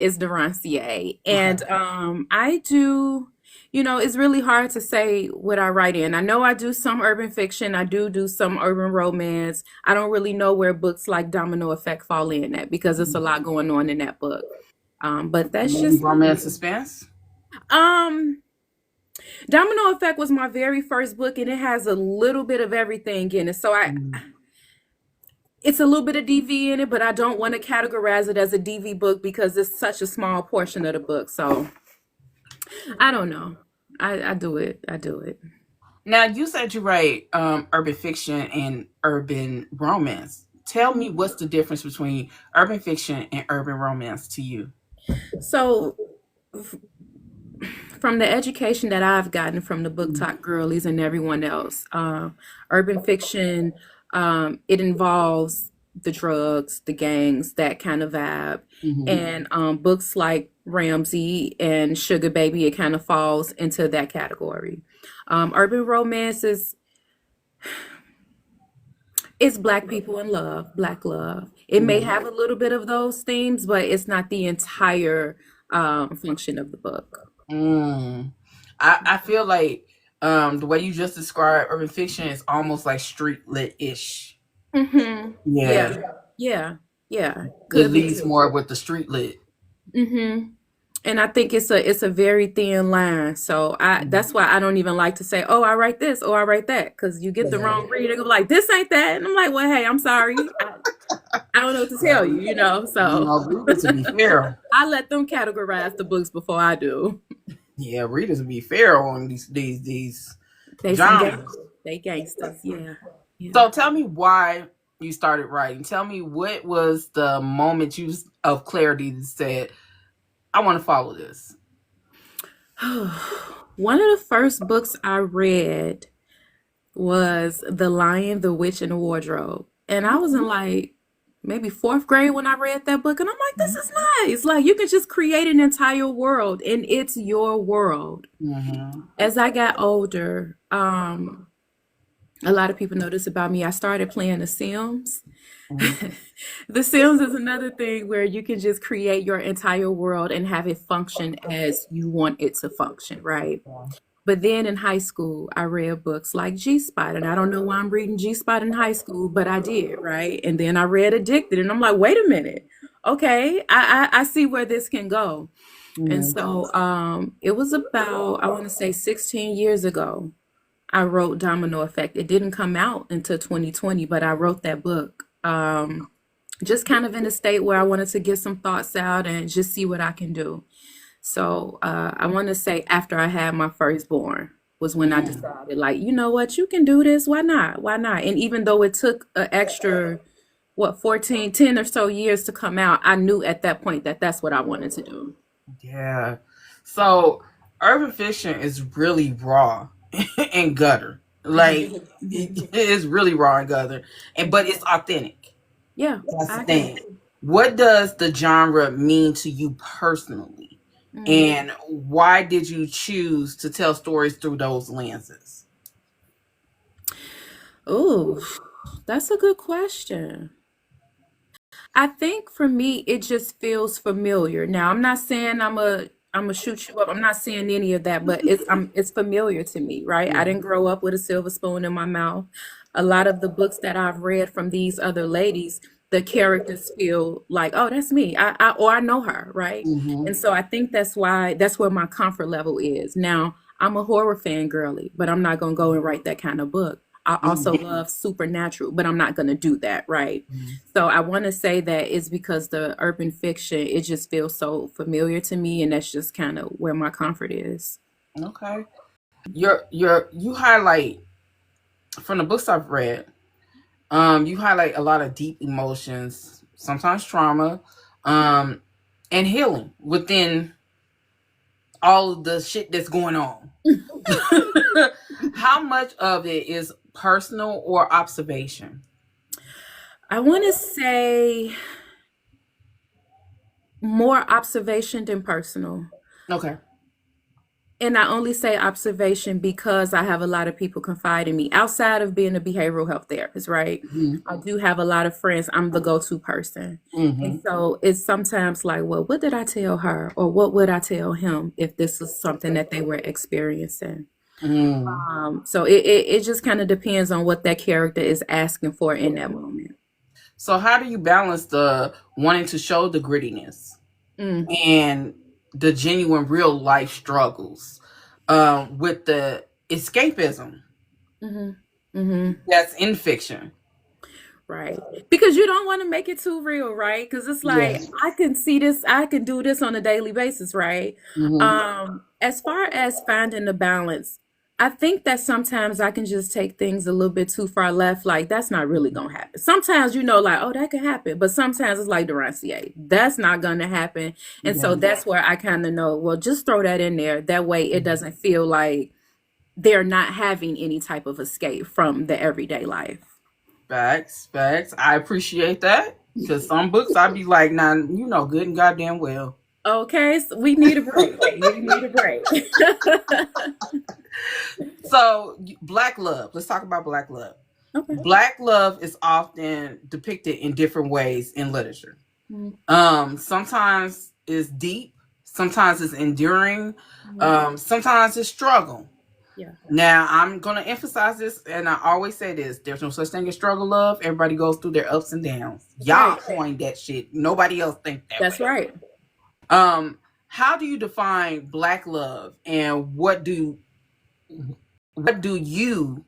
is Daroncia. And Okay. I do, it's really hard to say what I write in. I know I do some urban fiction, I do some urban romance. I don't really know where books like Domino Effect fall in at because there's a lot going on in that book. But that's Maybe just romance suspense. um Domino Effect was my very first book and it has a little bit of everything in it. So I Mm. it's a little bit of DV in it, but I don't want to categorize it as a DV book because it's such a small portion of the book. So I don't know. I do it. I do it. Now you said you write urban fiction and urban romance. Tell me what's the difference between urban fiction and urban romance to you? So from the education that I've gotten from the Booktalk girlies and everyone else, urban fiction, it involves the drugs, the gangs, that kind of vibe. Mm-hmm. And books like Ramsey and Sugar Baby, it kind of falls into that category. Urban romance is black people in love, black love. It may have a little bit of those themes, but it's not the entire function of the book. Mm. I feel like the way you just described urban fiction is almost like street lit ish. Mm-hmm. Yeah. Yeah, Yeah. Yeah. it Could be leads too. more with the street lit. Mm-hmm. And I think it's a very thin line. So I that's why I don't even like to say, oh, I write this or I write that, because you get the Yeah. wrong read. They go like, this ain't that. And I'm like, well, hey, I'm sorry. I don't know what to tell you, You So know, readers to be fair. I let them categorize the books before I do. Yeah, readers to be fair on these They some gang genres. they gangsters, yeah. Yeah. So tell me why you started writing. Tell me what was the moment of clarity that said, I want to follow this. One of the first books I read was The Lion, the Witch, and the Wardrobe. And I was in like maybe fourth grade when I read that book. And I'm like, this is nice. Like, you can just create an entire world and it's your world. Mm-hmm. As I got older, a lot of people know this about me. I started playing The Sims. The Sims is another thing where you can just create your entire world and have it function as you want it to function, right? But then in high school, I read books like G Spot, and I don't know why I'm reading G Spot in high school, but I did, right? And then I read Addicted, and I'm like, wait a minute, okay, I see where this can go. And Mm-hmm. so it was about, I want to say 16 years ago, I wrote Domino Effect. It didn't come out until 2020, but I wrote that book. Just kind of in a state where I wanted to get some thoughts out and just see what I can do. So I want to say after I had my firstborn was when I Mm. decided, like, you know what, you can do this. Why not? Why not? And even though it took an extra, what, 14, 10 or so years to come out, I knew at that point that that's what I wanted to do. Yeah. So urban fiction is really raw and gutter. Like Mhm. it Mhm. is really raw and gutter, and but it's authentic. Yeah, That's the I agree. thing. What does the genre mean to you personally? Mm. And why did you choose to tell stories through those lenses? Oh, that's a good question. I think for me, it just feels familiar. Now, I'm not saying I'm a shoot you up. I'm not saying any of that, but it's familiar to me, right? I didn't grow up with a silver spoon in my mouth. A lot of the books that I've read from these other ladies, the characters feel like, oh, that's me. Or I know her, right? Mm-hmm. And so I think that's where my comfort level is. Now, I'm a horror fan girly, but I'm not gonna go and write that kind of book. I also love supernatural, but I'm not gonna do that, right? So I want to say that it's because the urban fiction, it just feels so familiar to me, and that's just kind of where my comfort is. Okay. You highlight from the books I've read, you highlight a lot of deep emotions, sometimes trauma, um, and healing within all of the shit that's going on. How much of it is personal or observation? I want to say more observation than personal. Okay. And I only say observation because I have a lot of people confide in me outside of being a behavioral health therapist, right? Mm-hmm. I do have a lot of friends. I'm the go-to person. Mm-hmm. And so it's sometimes like, well, what did I tell her? Or what would I tell him if this was something that they were experiencing? Mm. So it just kind of depends on what that character is asking for in that moment. So how do you balance the wanting to show the grittiness Mm, and the genuine real life struggles with the escapism hmm hmm that's in fiction? Right. Because you don't want to make it too real, right? Because it's like Yes. I can see this, I can do this on a daily basis, right? Mm-hmm. As far as finding the balance, I think that sometimes I can just take things a little bit too far left. Like that's not really gonna happen. Sometimes you know, like, oh, that could happen, but sometimes it's like Daroncia, that's not gonna happen. And so Yeah. that's where I kind of know, well, just throw that in there. That way it doesn't feel like they're not having any type of escape from the everyday life. Facts, facts. I appreciate that because some books I'd be like, nah, you know, good and goddamn well. Okay, so we need a break. We need a break. So, Black love. Let's talk about Black love. Okay. Black love is often depicted in different ways in literature. Mhm. Sometimes it's deep, sometimes it's enduring, Mhm. sometimes it's struggle. Yeah. Now, I'm going to emphasize this, and I always say this: there's no such thing as struggle love. Everybody goes through their ups and downs. That's Y'all right. coined that shit. Nobody else think that That's way. right. How do you define Black love, and what do you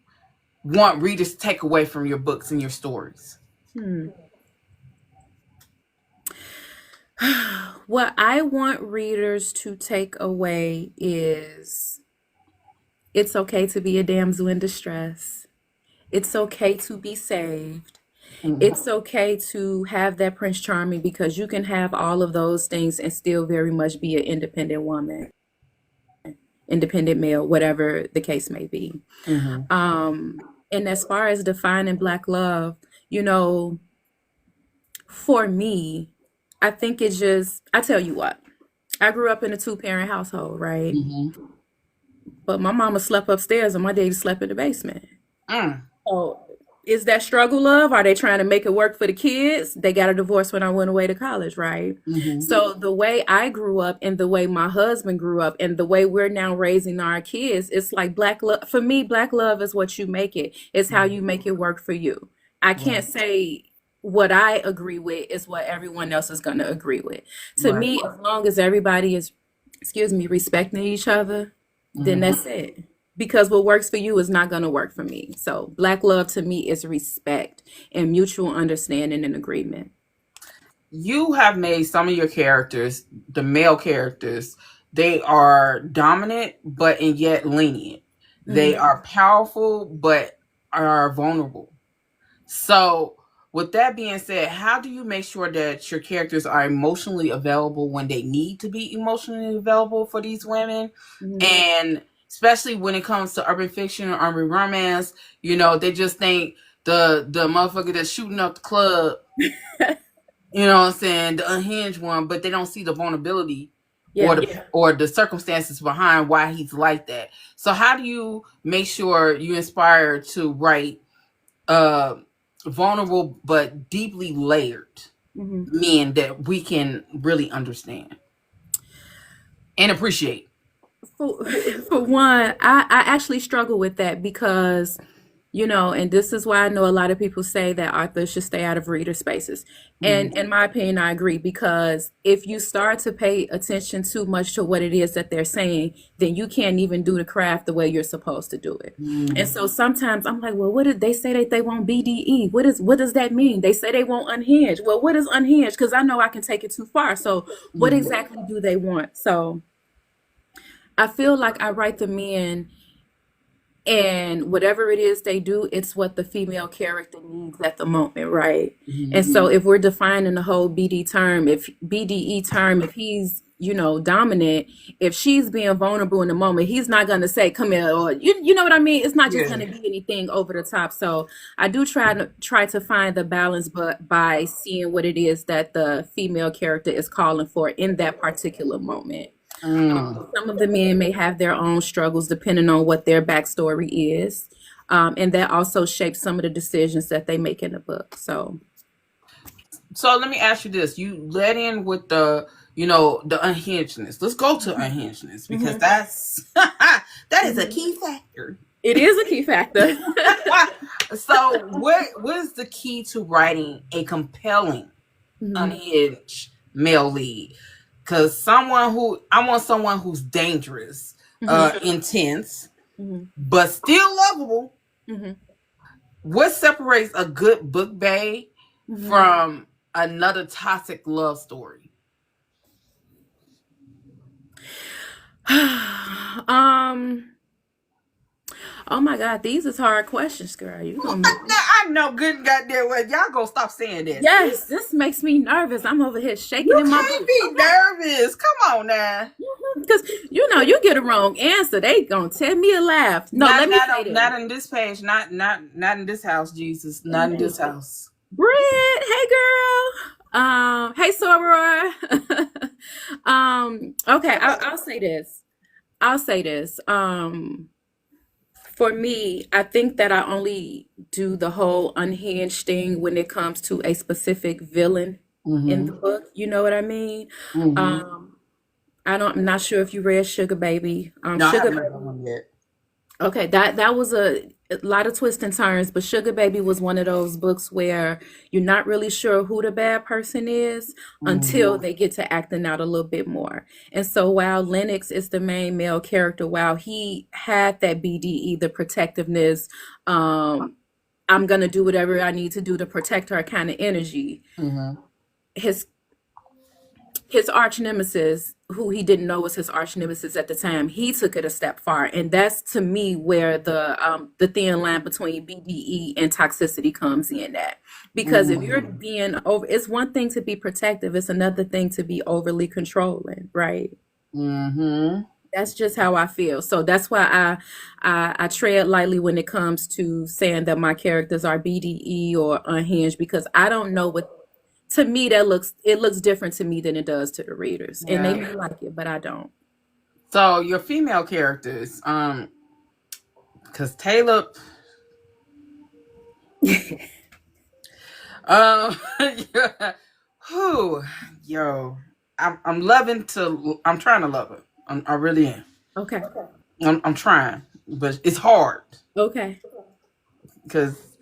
want readers to take away from your books and your stories? Hmm. What I want readers to take away is it's okay to be a damsel in distress. It's okay to be saved. Mm-hmm. It's okay to have that Prince Charming because you can have all of those things and still very much be an independent woman, independent male, whatever the case may be. Mm-hmm. And as far as defining Black love, you know, for me, I think it's just, I tell you what, I grew up in a two-parent household, right? Mm-hmm. But my mama slept upstairs and my daddy slept in the basement. Mm. Oh, is that struggle love? Are they trying to make it work for the kids? They got a divorce when I went away to college, right? Mm-hmm. So the way I grew up and the way my husband grew up and the way we're now raising our kids, it's like Black love. For me, Black love is what you make it. It's how you make it work for you. I can't Right. say what I agree with is what everyone else is going to agree with. To Right. me, as long as everybody is, excuse me, respecting each other, then Mm-hmm. that's it. Because what works for you is not going to work for me. So, Black love to me is respect and mutual understanding and agreement. You have made some of your characters, the male characters, they are dominant, but and yet lenient. They Hmm are powerful, but are vulnerable. So, with that being said, how do you make sure that your characters are emotionally available when they need to be emotionally available for these women? hmm And especially when it comes to urban fiction or urban romance, you know, they just think the motherfucker that's shooting up the club, you know what I'm saying, the unhinged one, but they don't see the vulnerability or Yeah. the circumstances behind why he's like that. So how do you make sure you inspire to write uh vulnerable but deeply layered hmm men that we can really understand and appreciate? For, for one, I actually struggle with that because, you know, and this is why I know a lot of people say that authors should stay out of reader spaces. And Mhm. in my opinion, I agree because if you start to pay attention too much to what it is that they're saying, then you can't even do the craft the way you're supposed to do it. And Mhm. so sometimes I'm like, well, what did they say that they want BDE? What does that mean? They say they want unhinged. Well, what is unhinged? Because I know I can take it too far. So what Mhm. exactly do they want? So I feel like I write the men and whatever it is they do, it's what the female character needs at the moment, right? And Mhm. so if we're defining the whole BD term, if BDE term, if he's, you know, dominant, if she's being vulnerable in the moment, he's not going to say, come here, or you know what I mean? It's not just Yeah. going to be anything over the top. So I do try to find the balance, but by seeing what it is that the female character is calling for in that particular moment. Mm. Some of the men may have their own struggles depending on what their backstory is. And that also shapes some of the decisions that they make in the book. So, So let me ask you this: you led in with the, the unhingedness. Let's go to unhingedness because mhm, that's that is a mhm. key factor. It is a key factor. So what is the key to writing a compelling Mhm, unhinged male lead? Because I want someone who's dangerous, mhm, intense, mhm, but still lovable. mhm, What separates a good book bae mhm. from another toxic love story? um, oh my God, these is hard questions, girl. You gonna make me. I know good goddamn well. Y'all gonna stop saying that. Yes, this makes me nervous. I'm over here shaking You in my can't boots. be Okay. nervous. Come on now. Because you get a wrong answer, they gonna tell me to laugh. No, Not let me not say on this. not in this page. Not in this house, Jesus. Not in this house. Britt, hey girl. Hey Soror. Okay, I'll say this. I'll say this. For me, I think that I only do the whole unhinged thing when it comes to a specific villain in the Mm-hmm. book. You know what I mean? Mm-hmm. Um, I'm not sure if you read Sugar Baby. No, I Sugar haven't read that Baby. one yet. Okay, that was a lot of twists and turns, but Sugar Baby was one of those books where you're not really sure who the bad person is until Mm-hmm. they get to acting out a little bit more. And so while Lennox is the main male character, while he had that BDE, the protectiveness, um, I'm gonna do whatever I need to do to protect her kind of energy, Mm-hmm. his his arch nemesis, who he didn't know was his arch nemesis at the time, he took it a step far, and that's to me where the thin line between BDE and toxicity comes in. That because if you're Mm-hmm. being over, it's one thing to be protective; it's another thing to be overly controlling, right? Mm-hmm. That's just how I feel. So that's why I tread lightly when it comes to saying that my characters are BDE or unhinged because I don't know what to me that looks different to me than it does to the readers. And they Yeah. may like it, but I don't. So your female characters, because Taylor, yeah, who, yo, I'm trying to love her. I really am. Okay. I'm trying, but it's hard Okay. because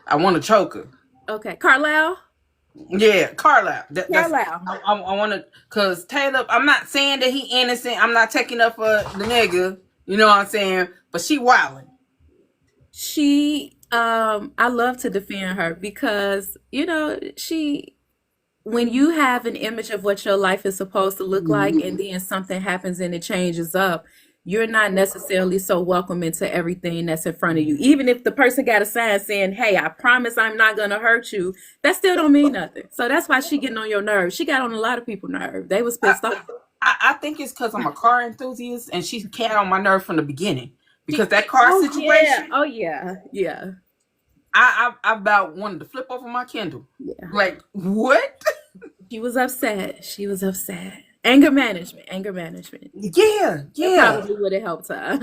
I want to choke her. Okay. Carlisle? Yeah, Carlisle. That's Carlisle. I want to, cause Taylor. I'm not saying that he innocent. I'm not taking up for the nigga. You know what I'm saying? But she wilding. She I love to defend her because, she when you have an image of what your life is supposed to look like and then something happens and it changes up, you're not necessarily so welcome into everything that's in front of you. Even if the person got a sign saying, "Hey, I promise I'm not gonna hurt you," that still don't mean nothing. So that's why she getting on your nerves. She got on a lot of people's nerves. They was I, pissed off. I think it's because I'm a car enthusiast, and she came on my nerve from the beginning because She, that car oh yeah, situation. oh yeah, yeah, I about wanted to flip over my Kindle. yeah. Like what? She was upset. She was upset. Anger management, anger management. Yeah, That yeah. probably would have helped her.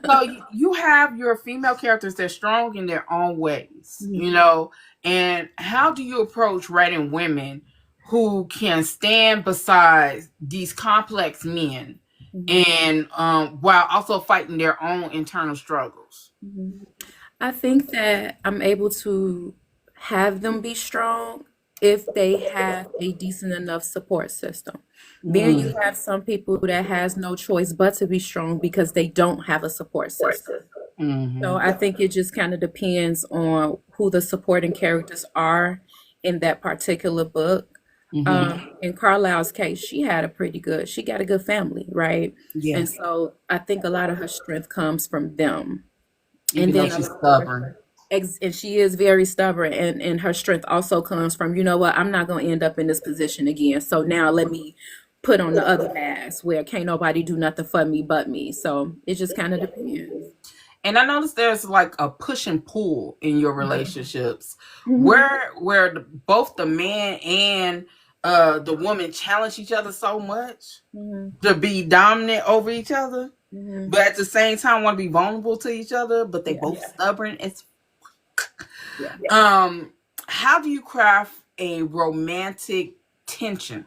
So you have your female characters that are strong in their own ways, Mhm, and how do you approach writing women who can stand beside these complex men mhm, and while also fighting their own internal struggles? mhm. I think that I'm able to have them be strong if they have a decent enough support system. Then you Mm, have some people that has no choice but to be strong because they don't have a support system. So hmm I think it just kind of depends on who the supporting characters are in that particular book. hmm In Carlisle's case, she got a good family, right? Yeah, And so I think a lot of her strength comes from them. And even though then a she's lot of her stubborn. and she is very stubborn, and her strength also comes from, you know what, I'm not going to end up in this position again. So now let me put on the other mask where can't nobody do nothing for me but me. So it just kind of depends. And I noticed there's like a push and pull in your Mhm. relationships Mhm. where both the man and the women challenge each other so much Mhm. to be dominant over each other, Mhm. but at the same time want to be vulnerable to each other, but they Yeah. both stubborn. It's Yeah. how do you craft a romantic tension?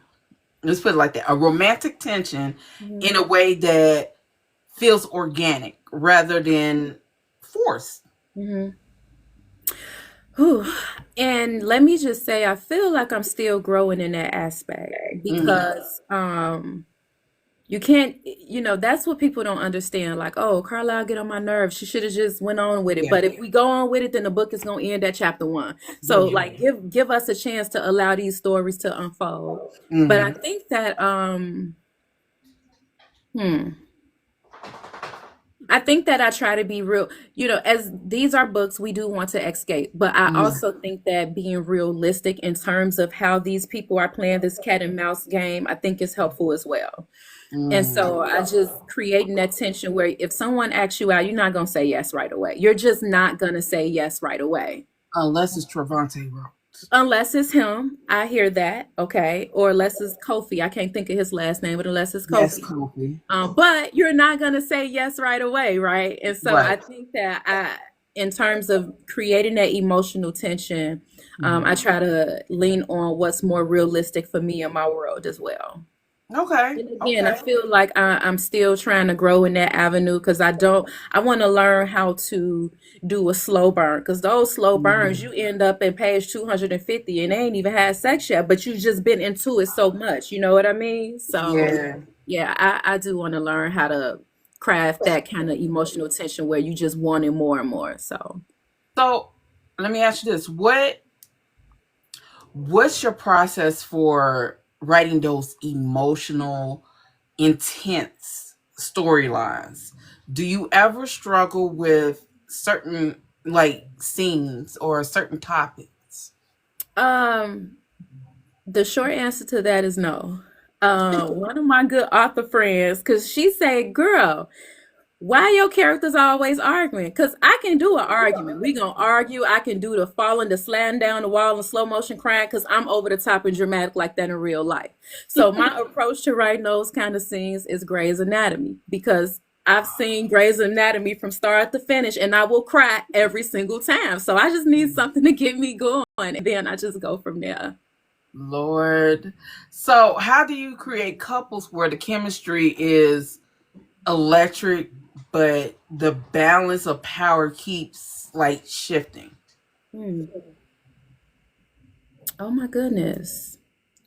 Let's put it like that: a romantic tension Mhm. in a way that feels organic rather than forced. Mhm. Whew. And let me just say, I feel like I'm still growing in that aspect Mm, because you can't, that's what people don't understand. Like, oh, Carlisle get on my nerves. She should have just went on with it. yeah, But if we go on with it, then the book is gonna end at chapter one. So yeah. like give us a chance to allow these stories to unfold. But I Hmm. think that hmm. I think that I try to be real, as these are books we do want to escape, but I Hmm. also think that being realistic in terms of how these people are playing this cat and mouse game, I think is helpful as well. And Mm. so I just creating that tension where if someone asks you out, you're not going to say yes right away. You're just not going to say yes right away. Unless it's Trevante wrote. Unless it's him, I hear that, okay. Or unless it's Kofi. I can't think of his last name, but unless it's Yes, Kofi. Kofi. But you're not gonna say yes right away, right? And so I Right. think that in terms of creating that emotional tension, Mhm. I try to lean on what's more realistic for me in my world as well. Okay. And again, I Okay. feel like I'm still trying to grow in that avenue because I want to learn how to do a slow burn because those slow burns, Mhm. you end up in page 250 and they ain't even had sex yet, but you've just been into it so much. You know what I mean? So, Yeah. yeah, I do want to learn how to craft that kind of emotional tension where you just want it more and more. So, So let me ask you this: what's your process for writing those emotional, intense storylines? Do you ever struggle with certain like scenes or certain topics? um, the short answer to that is no. One of my good author friends, because she said, girl, why your characters always arguing? Because I can do an argument. We gonna argue. I can do the falling, the sliding down the wall and slow motion crying because I'm over the top and dramatic like that in real life. So my approach to writing those kind of scenes is Grey's Anatomy because I've seen Grey's Anatomy from start to finish and I will cry every single time. So I just need something to get me going and then I just go from there. Lord. So, how do you create couples where the chemistry is electric, but the balance of power keeps like shifting? Hmm. Oh my goodness.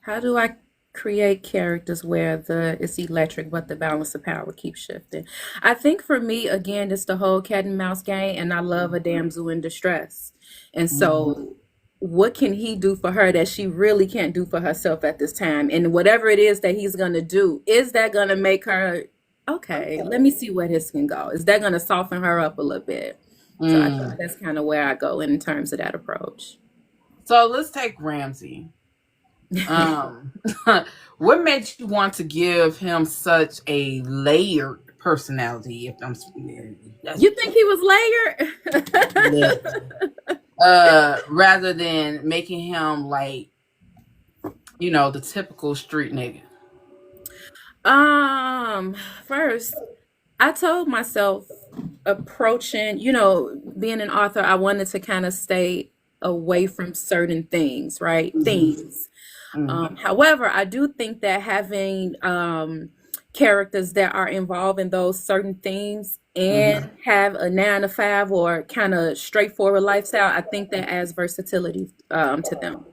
How do I create characters where the it's electric but the balance of power keeps shifting? I think for me, again, it's the whole cat and mouse game, and I love a damsel in distress. And Mhm. so what can he do for her that she really can't do for herself at this time? And whatever it is that he's gonna do, is that gonna make her okay, let me see where this can go. Is that gonna soften her up a little bit? So I think Mm. that's kind of where I go in terms of that approach. So let's take Ramsey. Um, what made you want to give him such a layered personality? If I'm, that's You think he was lit. layered? Rather than making him like the typical street nigga. um, First, I told myself approaching, being an author, I wanted to kind of stay away from certain things, right? Mhm. Themes. Mhm. However, I do think that having characters that are involved in those certain themes Mhm. and have a 9 to 5 or kind of straightforward lifestyle, I think that adds versatility to them.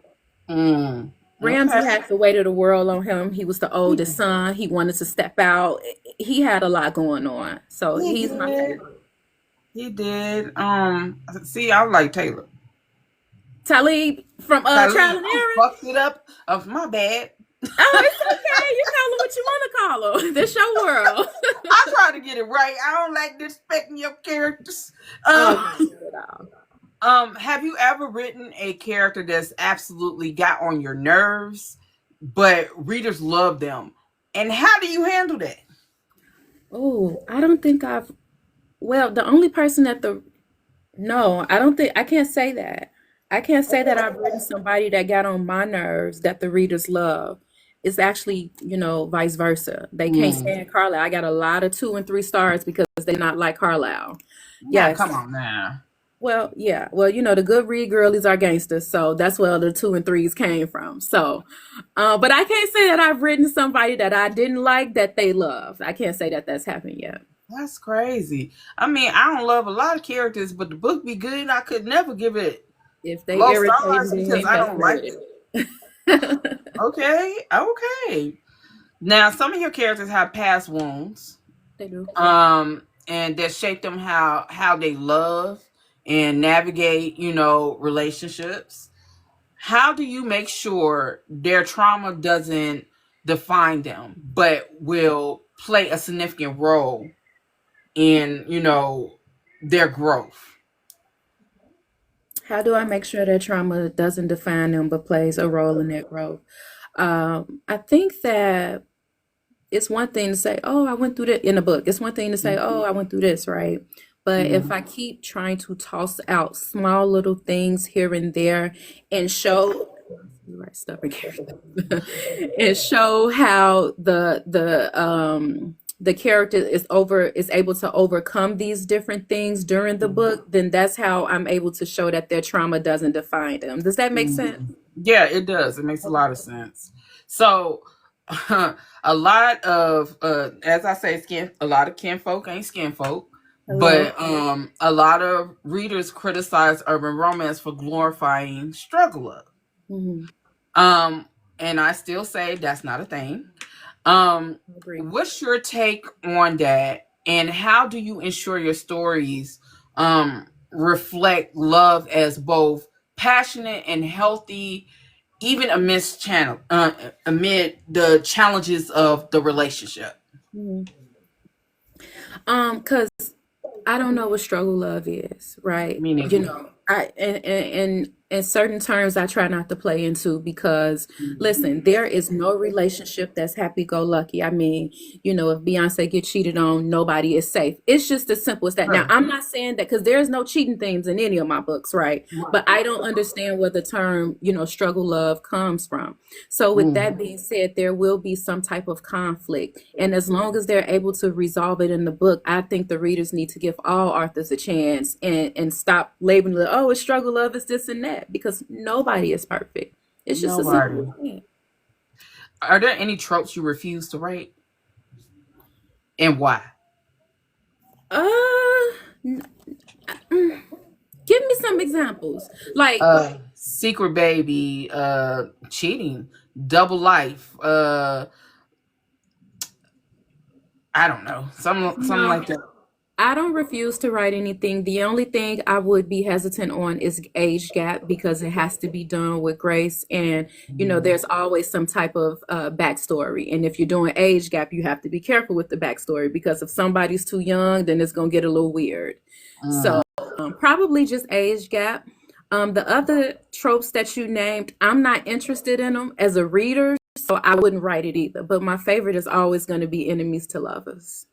Mm. Okay. Ramsey had the weight of the world on him. He was the oldest son. He wanted to step out. He had a lot going on. So He he's my did. favorite. He did. See, I like Taylor. Talib from Trial Khalid, and I Error. fucked it up. Of my bad. Oh, it's okay. You call him what you want to call him. This your world. I try to get it right. I don't like disrespecting your characters. Oh, Um, no, not at all. have you ever written a character that's absolutely got on your nerves, but readers love them? And how do you handle that? Oh, I don't think Well, the only person that no, I don't think, I can't say that. I can't say that I've written somebody that got on my nerves that the readers love. It's actually, vice versa. They can't Mm. stand Carlisle. I got a lot of 2 and 3 stars because they not like Carlisle. Now, come Yes. on now. Well, yeah. Well, the good read girlies are gangsters, so that's where the 2 and 3s came from. So, but I can't say that I've written somebody that I didn't like that they loved. I can't say that that's happened yet. That's crazy. I mean, I don't love a lot of characters, but the book be good. I could never give it If they low irritating, stars they because ain't I best don't like it. read. Okay, okay. Now, some of your characters have past wounds, They do. and that shape them how they love and navigate, relationships. How do you make sure their trauma doesn't define them, but will play a significant role in, their growth? How do I make sure that trauma doesn't define them but plays a role in their growth? I think that it's one thing to say, "Oh, I went through that" in a book. It's one thing to say, "Oh, I went through this," right? But if Mhm. I keep trying to toss out small little things here and there and show right stubborn character and show how the character is able to overcome these different things during the book, then that's how I'm able to show that their trauma doesn't define them. Does that make sense? Yeah, it does. It makes a lot of sense. So, a lot of, as I say, a lot of kinfolk ain't skinfolk, Hello. but a lot of readers criticize urban romance for glorifying struggle love. Hmm. Um, and I still say that's not a thing. Um, I agree. what's your take on that? And how do you ensure your stories reflect love as both passionate and healthy, even amid the challenges of the relationship? Mhm. Because I don't know what struggle love is, right? Me neither. I in certain terms I try not to play into because listen, there is no relationship that's happy go lucky. I mean, if Beyonce get cheated on, nobody is safe. It's just as simple as that. Now, Right. I'm not saying that because there's no cheating themes in any of my books, right? But I don't understand where the term, struggle love comes from. So with that Mm. being said, there will be some type of conflict. And as long as they're able to resolve it in the book, I think the readers need to give all authors a chance and stop labeling it, oh, it's struggle love, it's this and that, because nobody is perfect. It's just a Nobody. simple thing. Are there any tropes you refuse to write, and why? Uh, n- mm, Give me some examples. Like, Secret baby, cheating, double life, I don't know, something no, like that. I don't refuse to write anything. The only thing I would be hesitant on is age gap because it has to be done with grace. And, there's always some type of backstory. And if you're doing age gap, you have to be careful with the backstory because if somebody's too young, then it's going to get a little weird. Mm. So probably just age gap. The other tropes that you named, I'm not interested in them as a reader, so I wouldn't write it either. But my favorite is always going to be enemies to lovers.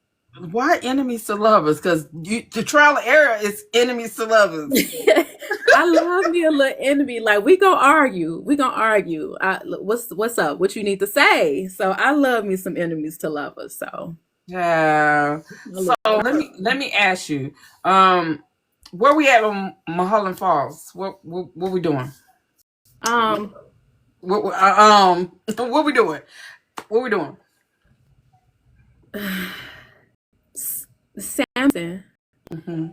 Why enemies to lovers? Because the trial and error is enemies to lovers. I love me a little enemy. Like we gonna argue. We gonna argue. What's up? What you need to say? So I love me some enemies to lovers. So Yeah. a So little let me ask you, where we at on Mulholland Falls? What we doing? um What we doing? What we doing? Samson. Hmm.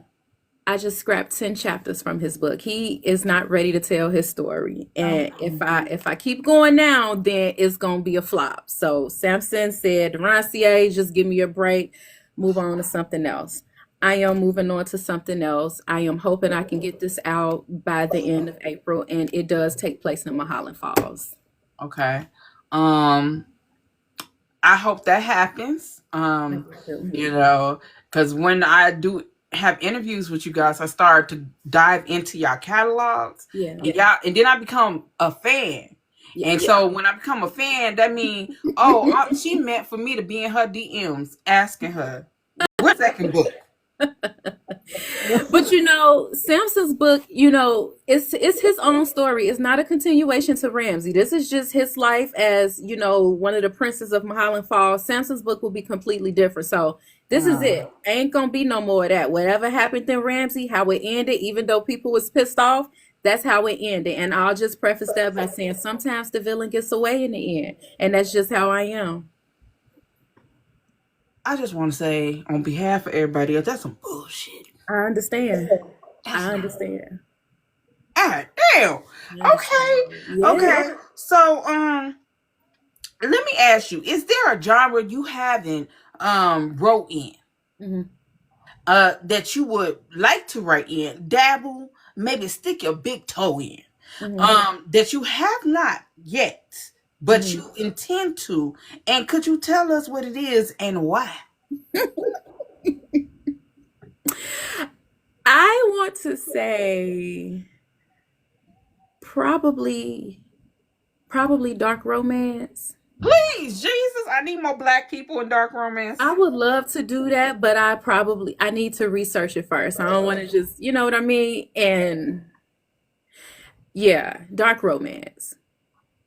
I just scrapped 10 chapters from his book. He is not ready to tell his story. And if I keep going now, then it's gonna be a flop. So Samson said, Daroncia, just give me a break, move on to something else. I am moving on to something else. I am hoping I can get this out by the end of April, and it does take place in Mulholland Falls. Okay. Um, I hope that happens. I do too. Because when I do have interviews with you guys, I start to dive into y'all catalogs, Yeah, and then I become a fan. yeah. And so when I become a fan, that means, oh, she meant for me to be in her DMs asking her, what's second book? But Samson's book, it's his own story. It's not a continuation to Ramsey. This is just his life as, one of the princes of Mulholland Falls. Samson's book will be completely different. So this is it. Ain't gonna be no more of that. Whatever happened in Ramsey, how it ended, even though people was pissed off, that's how it ended. And I'll just preface that by saying sometimes the villain gets away in the end. And that's just how I am. I just want to say, on behalf of everybody else, that's some bullshit. I understand. That's I not. understand. Ah, damn. I Okay. understand. Yeah. Okay. So, let me ask you: is there a genre you haven't wrote in hmm that you would like to write in, dabble, maybe stick your big toe in, hmm that you have not yet, but hmm you intend to? And could you tell us what it is and why? I want to say probably probably dark romance. Please, Jesus, I need more black people in dark romance. I would love to do that, but I need to research it first. I don't want to just, you know what I mean? And yeah, dark romance.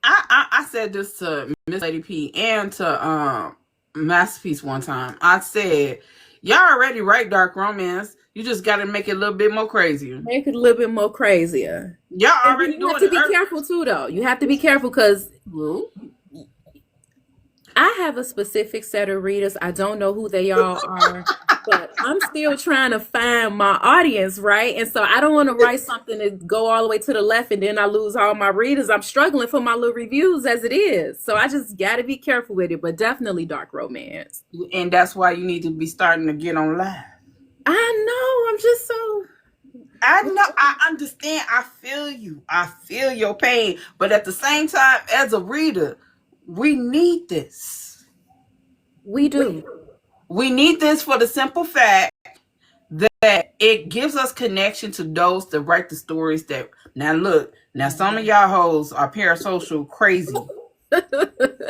I said this to Miss Lady P and to Masterpiece one time. I said, y'all already write dark romance. You just got to make it a little bit more crazier. Make it a little bit more crazier. Y'all And already you have doing to it. be careful too, though. You have to be careful because I have a specific set of readers. I don't know who they all are, but I'm still trying to find my audience, right? And so I don't want to write something that go all the way to the left and then I lose all my readers. I'm struggling for my little reviews as it is. So I just got to be careful with it, but definitely dark romance. And that's why you need to be starting to get on live. I know. I'm just so. I know. I understand. I feel you. I feel your pain. But at the same time, as a reader, we need this. We do. We need this for the simple fact that it gives us connection to those that write the stories that now some of y'all hoes are parasocial crazy.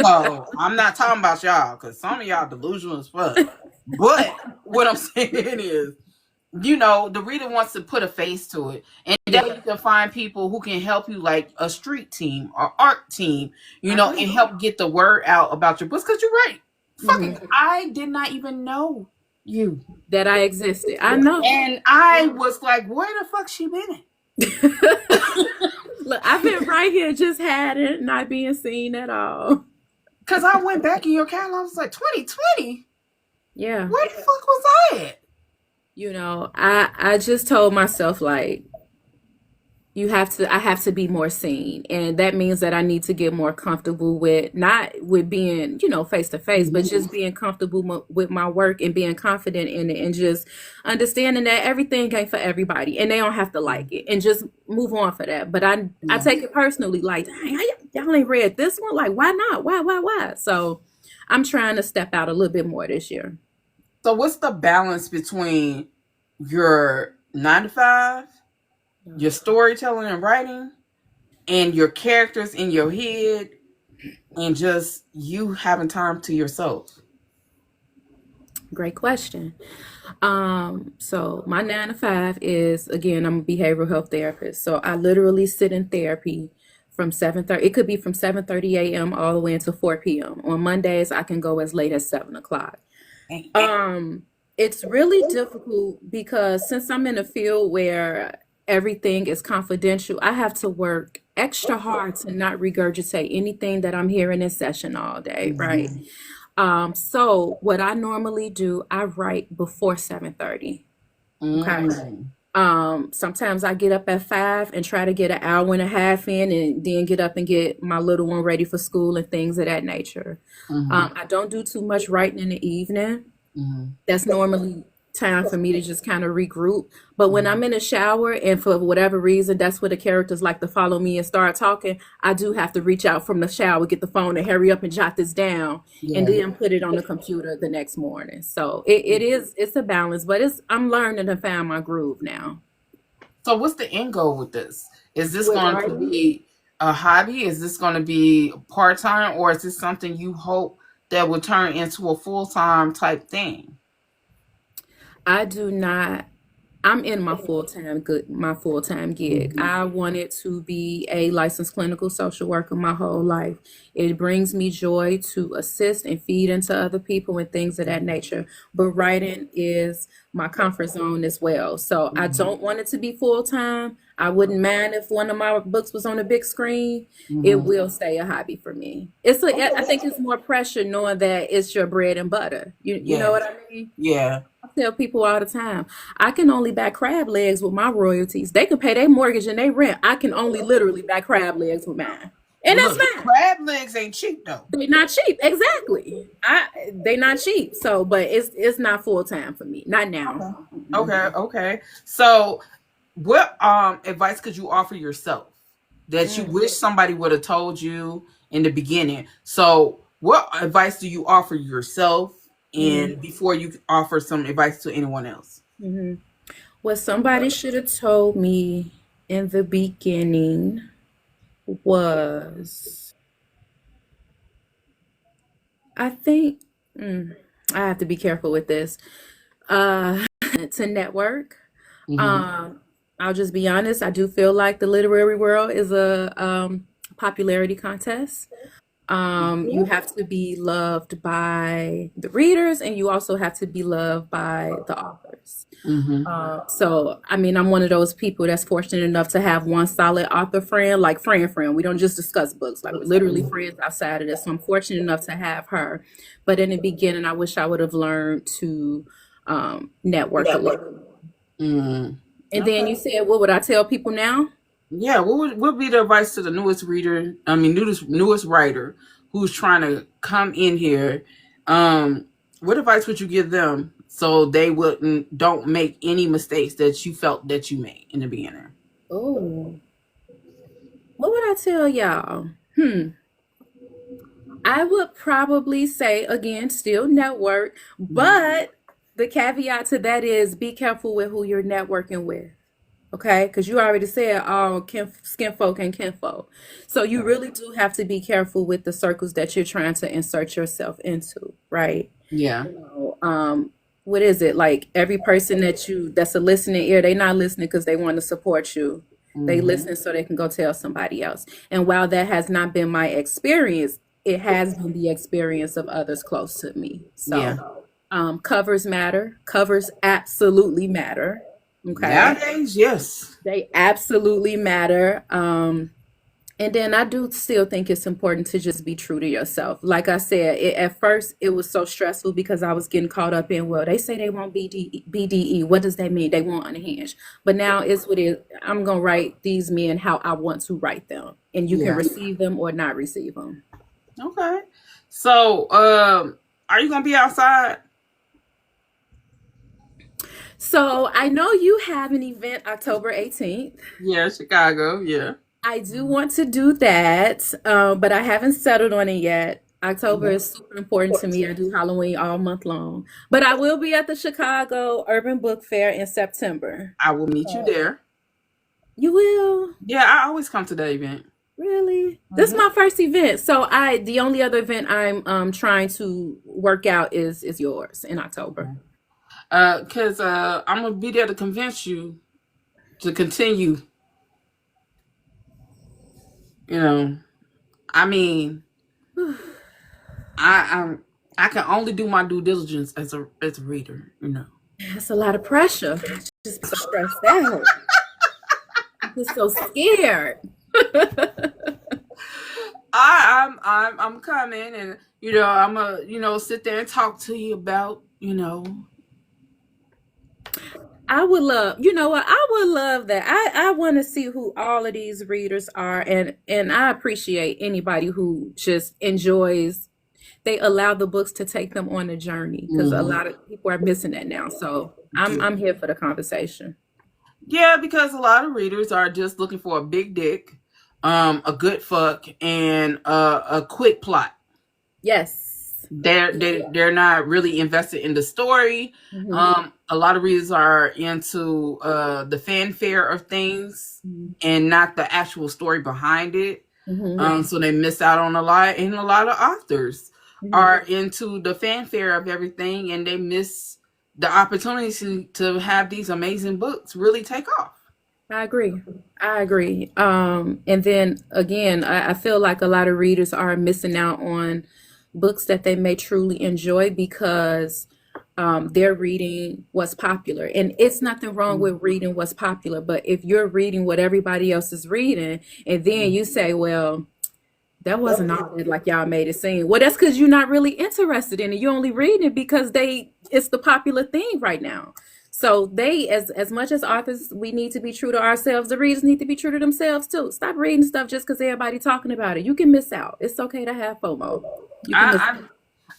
So I'm not talking about y'all because some of y'all delusional as fuck. But what I'm saying is, the reader wants to put a face to it. And then you can find people who can help you, like a street team or art team, and help get the word out about your books. Because you're right. Fucking, I did not even know you. That I existed. I know. And I was like, where the fuck she been at? Look, I've been right here just had it, not being seen at all. Because I went back in your catalog. I was like, 2020? Yeah. Where the fuck was I at? I just told myself, like, I have to be more seen. And that means that I need to get more comfortable with, not with being, face to face, but just being comfortable with my work and being confident in it and just understanding that everything ain't for everybody and they don't have to like it and just move on for that. But I take it personally, like, dang, y'all ain't read this one? Like, why not? Why? So I'm trying to step out a little bit more this year. So what's the balance between your 9 to 5, your storytelling and writing, and your characters in your head, and just you having time to yourself? Great question. So my 9 to 5 is, again, I'm a behavioral health therapist. So I literally sit in therapy from 7:30. It could be from 7:30 a.m. all the way until 4 p.m. On Mondays, I can go as late as 7 o'clock. It's really difficult because since I'm in a field where everything is confidential, I have to work extra hard to not regurgitate anything that I'm hearing in session all day, right? So what I normally do, I write before 7:30. Okay. Sometimes I get up at 5 and try to get an hour and a half in and then get up and get my little one ready for school and things of that nature. I don't do too much writing in the evening. That's normally time for me to just kind of regroup. But when I'm in the shower and for whatever reason, that's where the characters like to follow me and start talking, I do have to reach out from the shower, get the phone and hurry up and jot this down and then put it on the computer the next morning. So it's a balance, but I'm learning to find my groove now. So what's the end goal with this? Is this With going to writing? be a hobby? Is this going to be part-time, or is this something you hope that will turn into a full-time type thing? I do not. I'm in my full-time gig. Mhm. I wanted to be a licensed clinical social worker my whole life. It brings me joy to assist and feed into other people and things of that nature. But writing is my comfort zone as well. So I Mhm. don't want it to be full-time. I wouldn't mind if one of my books was on a big screen. It Mhm. will stay a hobby for me. It's like I Okay. think it's more pressure knowing that it's your bread and butter. You know what Yes. I mean? Yeah. I tell people all the time, I can only buy crab legs with my royalties. They can pay their mortgage and their rent. I can only literally buy crab legs with mine. And Well, that's look, fine. crab legs ain't cheap though. They're not cheap. Exactly. They not cheap. So, but it's not full time for me. Not now. Okay. Mm-mm. Okay. Okay. So, what advice could you offer yourself that you Mm. wish somebody would have told you in the beginning? So, what advice do you offer yourself, Mm. and before you offer some advice to anyone else? Hmm. What somebody should have told me in the beginning was, I think, I have to be careful with this. To network. Mm-hmm. Um, I'll just be honest. I do feel like the literary world is a popularity contest. You have to be loved by the readers, and you also have to be loved by the authors. Mm-hmm. So, I mean, I'm one of those people that's fortunate enough to have one solid author friend, like friend. We don't just discuss books, like we're literally friends outside of this. So I'm fortunate enough to have her. But in the beginning, I wish I would have learned to network a little. Mm. And then Okay. you said, what would I tell people now? Yeah, what would be the advice to the newest reader? I mean, newest writer who's trying to come in here. Um, what advice would you give them so they wouldn't don't make any mistakes that you felt that you made in the beginning? Oh, what would I tell y'all? Hmm. I would probably say again, still network, but the caveat to that is be careful with who you're networking with. Okay, because you already said all skin folk and kinfolk. So you really do have to be careful with the circles that you're trying to insert yourself into, right? Yeah. You know, what is it? Like every person that's a listening ear, they not listening because they want to support you. They Mm-hmm. listen so they can go tell somebody else. And while that has not been my experience, it has been the experience of others close to me. Yeah. So covers matter. Covers absolutely matter. Okay. Nowadays, yes. They absolutely matter. And then I do still think it's important to just be true to yourself. Like I said, at first it was so stressful because I was getting caught up in, well, they say they want BDE. What does that mean? They want unhinged. But now it's what it. I'm gonna write these men how I want to write them, and you can Yeah. receive them or not receive them. Okay. So, are you gonna be outside? So I know you have an event October 18th. Yeah, Chicago. Yeah. I do want to do that, but I haven't settled on it yet. October is super important to me. I do Halloween all month long. But I will be at the Chicago Urban Book Fair in September. I will meet you there. You will? Yeah, I always come to that event. Really? This is my first event. So the only other event I'm trying to work out is yours in October. Cause I'm gonna be there to convince you to continue. You know, I mean, I'm I can only do my due diligence as a reader. You know, That's a lot of pressure. Just so stressed out. I'm just so scared. I'm coming, and I'm a sit there and talk to you about I would love, you know what? I would love that. I want to see who all of these readers are, and I appreciate anybody who just enjoys. They allow the books to take them on a journey because a Mhm. lot of people are missing that now. So Yeah. I'm here for the conversation. Yeah, because a lot of readers are just looking for a big dick, a good fuck, and a quick plot. Yes. They're not really invested in the story. Hmm. A lot of readers are into the fanfare of things and not the actual story behind it. Hmm. So they miss out on a lot, and a lot of authors Hmm. are into the fanfare of everything, and they miss the opportunity to have these amazing books really take off. I agree. I agree. And then again, I feel like a lot of readers are missing out on books that they may truly enjoy because they're reading what's popular. And it's nothing wrong with reading what's popular, but if you're reading what everybody else is reading, and then you say, well, that wasn't all that like y'all made it seem. Well, that's because you're not really interested in it. You're only reading it because it's the popular thing right now. So they, as much as authors, we need to be true to ourselves. The readers need to be true to themselves too. Stop reading stuff just because everybody talking about it. You can miss out. It's okay to have FOMO. You can miss I,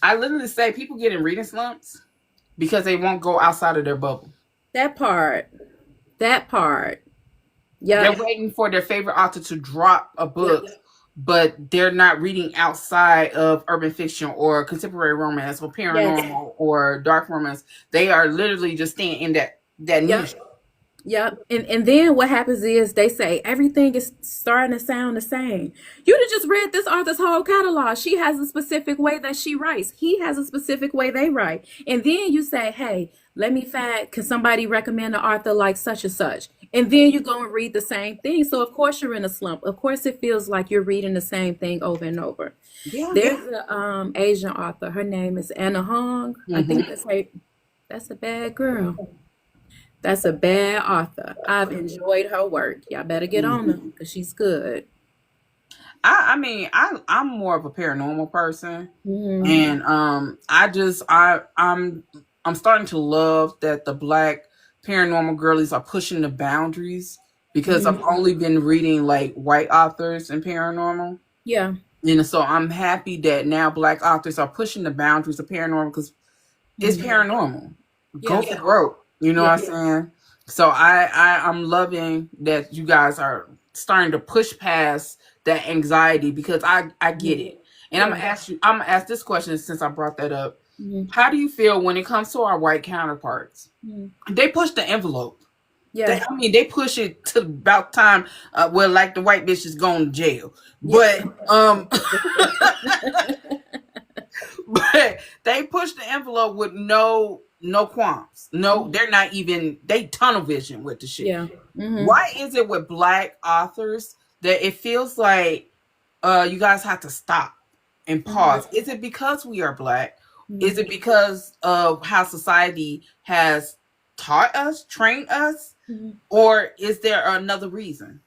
I literally say people get in reading slumps because they won't go outside of their bubble. that part. That part. They're Yeah. waiting for their favorite author to drop a Yeah. book, but they're not reading outside of urban fiction or contemporary romance or Yes. paranormal or dark romance. They are literally just staying in that Yep. niche. Yep. And then what happens is they say everything is starting to sound the same. You'd have just read this author's whole catalog. She has a specific way that she writes. He has a specific way they write. And then you say, hey, let me find, can somebody recommend an author like such and such? And then you go and read the same thing. So of course you're in a slump. Of course it feels like you're reading the same thing over and over. Yeah. There's a Asian author. Her name is Anna Hong. I think Hmm. that's a bad girl. That's a bad author. I've enjoyed her work. Y'all better get on her because she's good. I mean, I'm more of a paranormal person, Hmm. and I'm starting to love that the black paranormal girlies are pushing the boundaries because I've Hmm. only been reading like white authors in paranormal. Yeah. And so I'm happy that now black authors are pushing the boundaries of paranormal because it's Hmm. paranormal. Go Yeah. for broke. You know Yeah. what I'm saying? So I'm loving that you guys are starting to push past that anxiety because I get Mhm. it. And Yeah. I'm gonna ask this question since I brought that up. Hmm. How do you feel when it comes to our white counterparts? Hmm. They push the envelope. Yeah. They push it to about time where like the white bitch is going to jail. Yeah. But but they push the envelope with no qualms. No, they're not even they tunnel vision with the shit. Yeah. Hmm. Why is it with black authors that it feels like you guys have to stop and pause? Hmm. Is it because we are black? Is Hmm. it because of how society has taught us, trained us, Hmm. or is there another reason?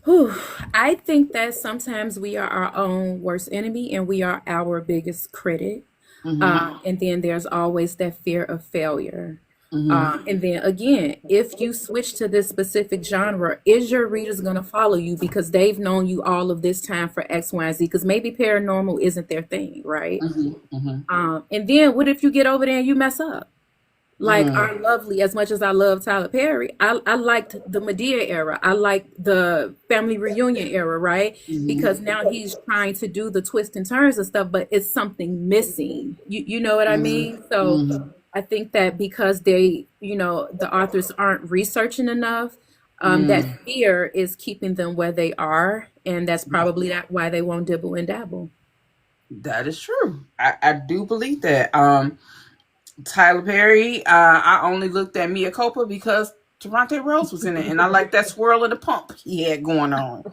Whew. I think that sometimes we are our own worst enemy and we are our biggest critic. Mm-hmm. And then there's always that fear of failure. Mm-hmm. And then again, if you switch to this specific genre, is your readers going to follow you because they've known you all of this time for X, Y, and Z? Because maybe paranormal isn't their thing, right? Mm-hmm. Mm-hmm. And then what if you get over there and you mess up? Like Mm-hmm. our lovely, as much as I love Tyler Perry, I liked the Medea era. I liked the family reunion era, right? Because now he's trying to do the twists and turns and stuff, but it's something missing. You know what I mean? So Mm-hmm. I think that because the authors aren't researching enough, that Mm-hmm. fear is keeping them where they are, and that's probably why they won't dibble and dabble. That is true. I do believe that. Tyler Perry, I only looked at Mia Copa because Toronto Rose was in it, and I like that swirl of the pump he had going on.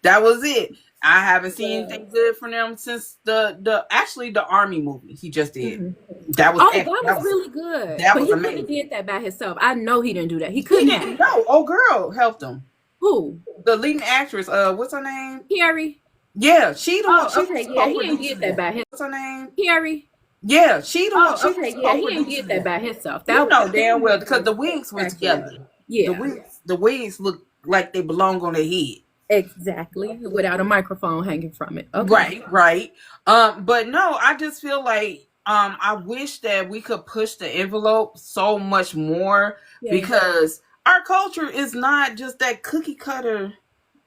That was it. I haven't seen anything good from them since the actually the army movie he just did. Mhm. That was Oh, epic. that was really good. That But was he couldn't have amazing. did that by himself. I know he didn't do that. He He couldn't didn't have. know. Oh, girl helped him. Who? The leading actress. What's her name? Carrie? Yeah, she the one. Oh, She okay. was Yeah, he ain't co-producing did that it. by him. What's her name? Carrie? Yeah, she the one. Oh, She was okay. Yeah, he ain't did co-producing that it. by himself. You That know him damn and well his because wife the was wigs were spectacular. together. Yeah, The wigs look like they belong on their head. exactly. Without a microphone hanging from it. Okay. Right, right. But no, I just feel like I wish that we could push the envelope so much more Yeah. because our culture is not just that cookie cutter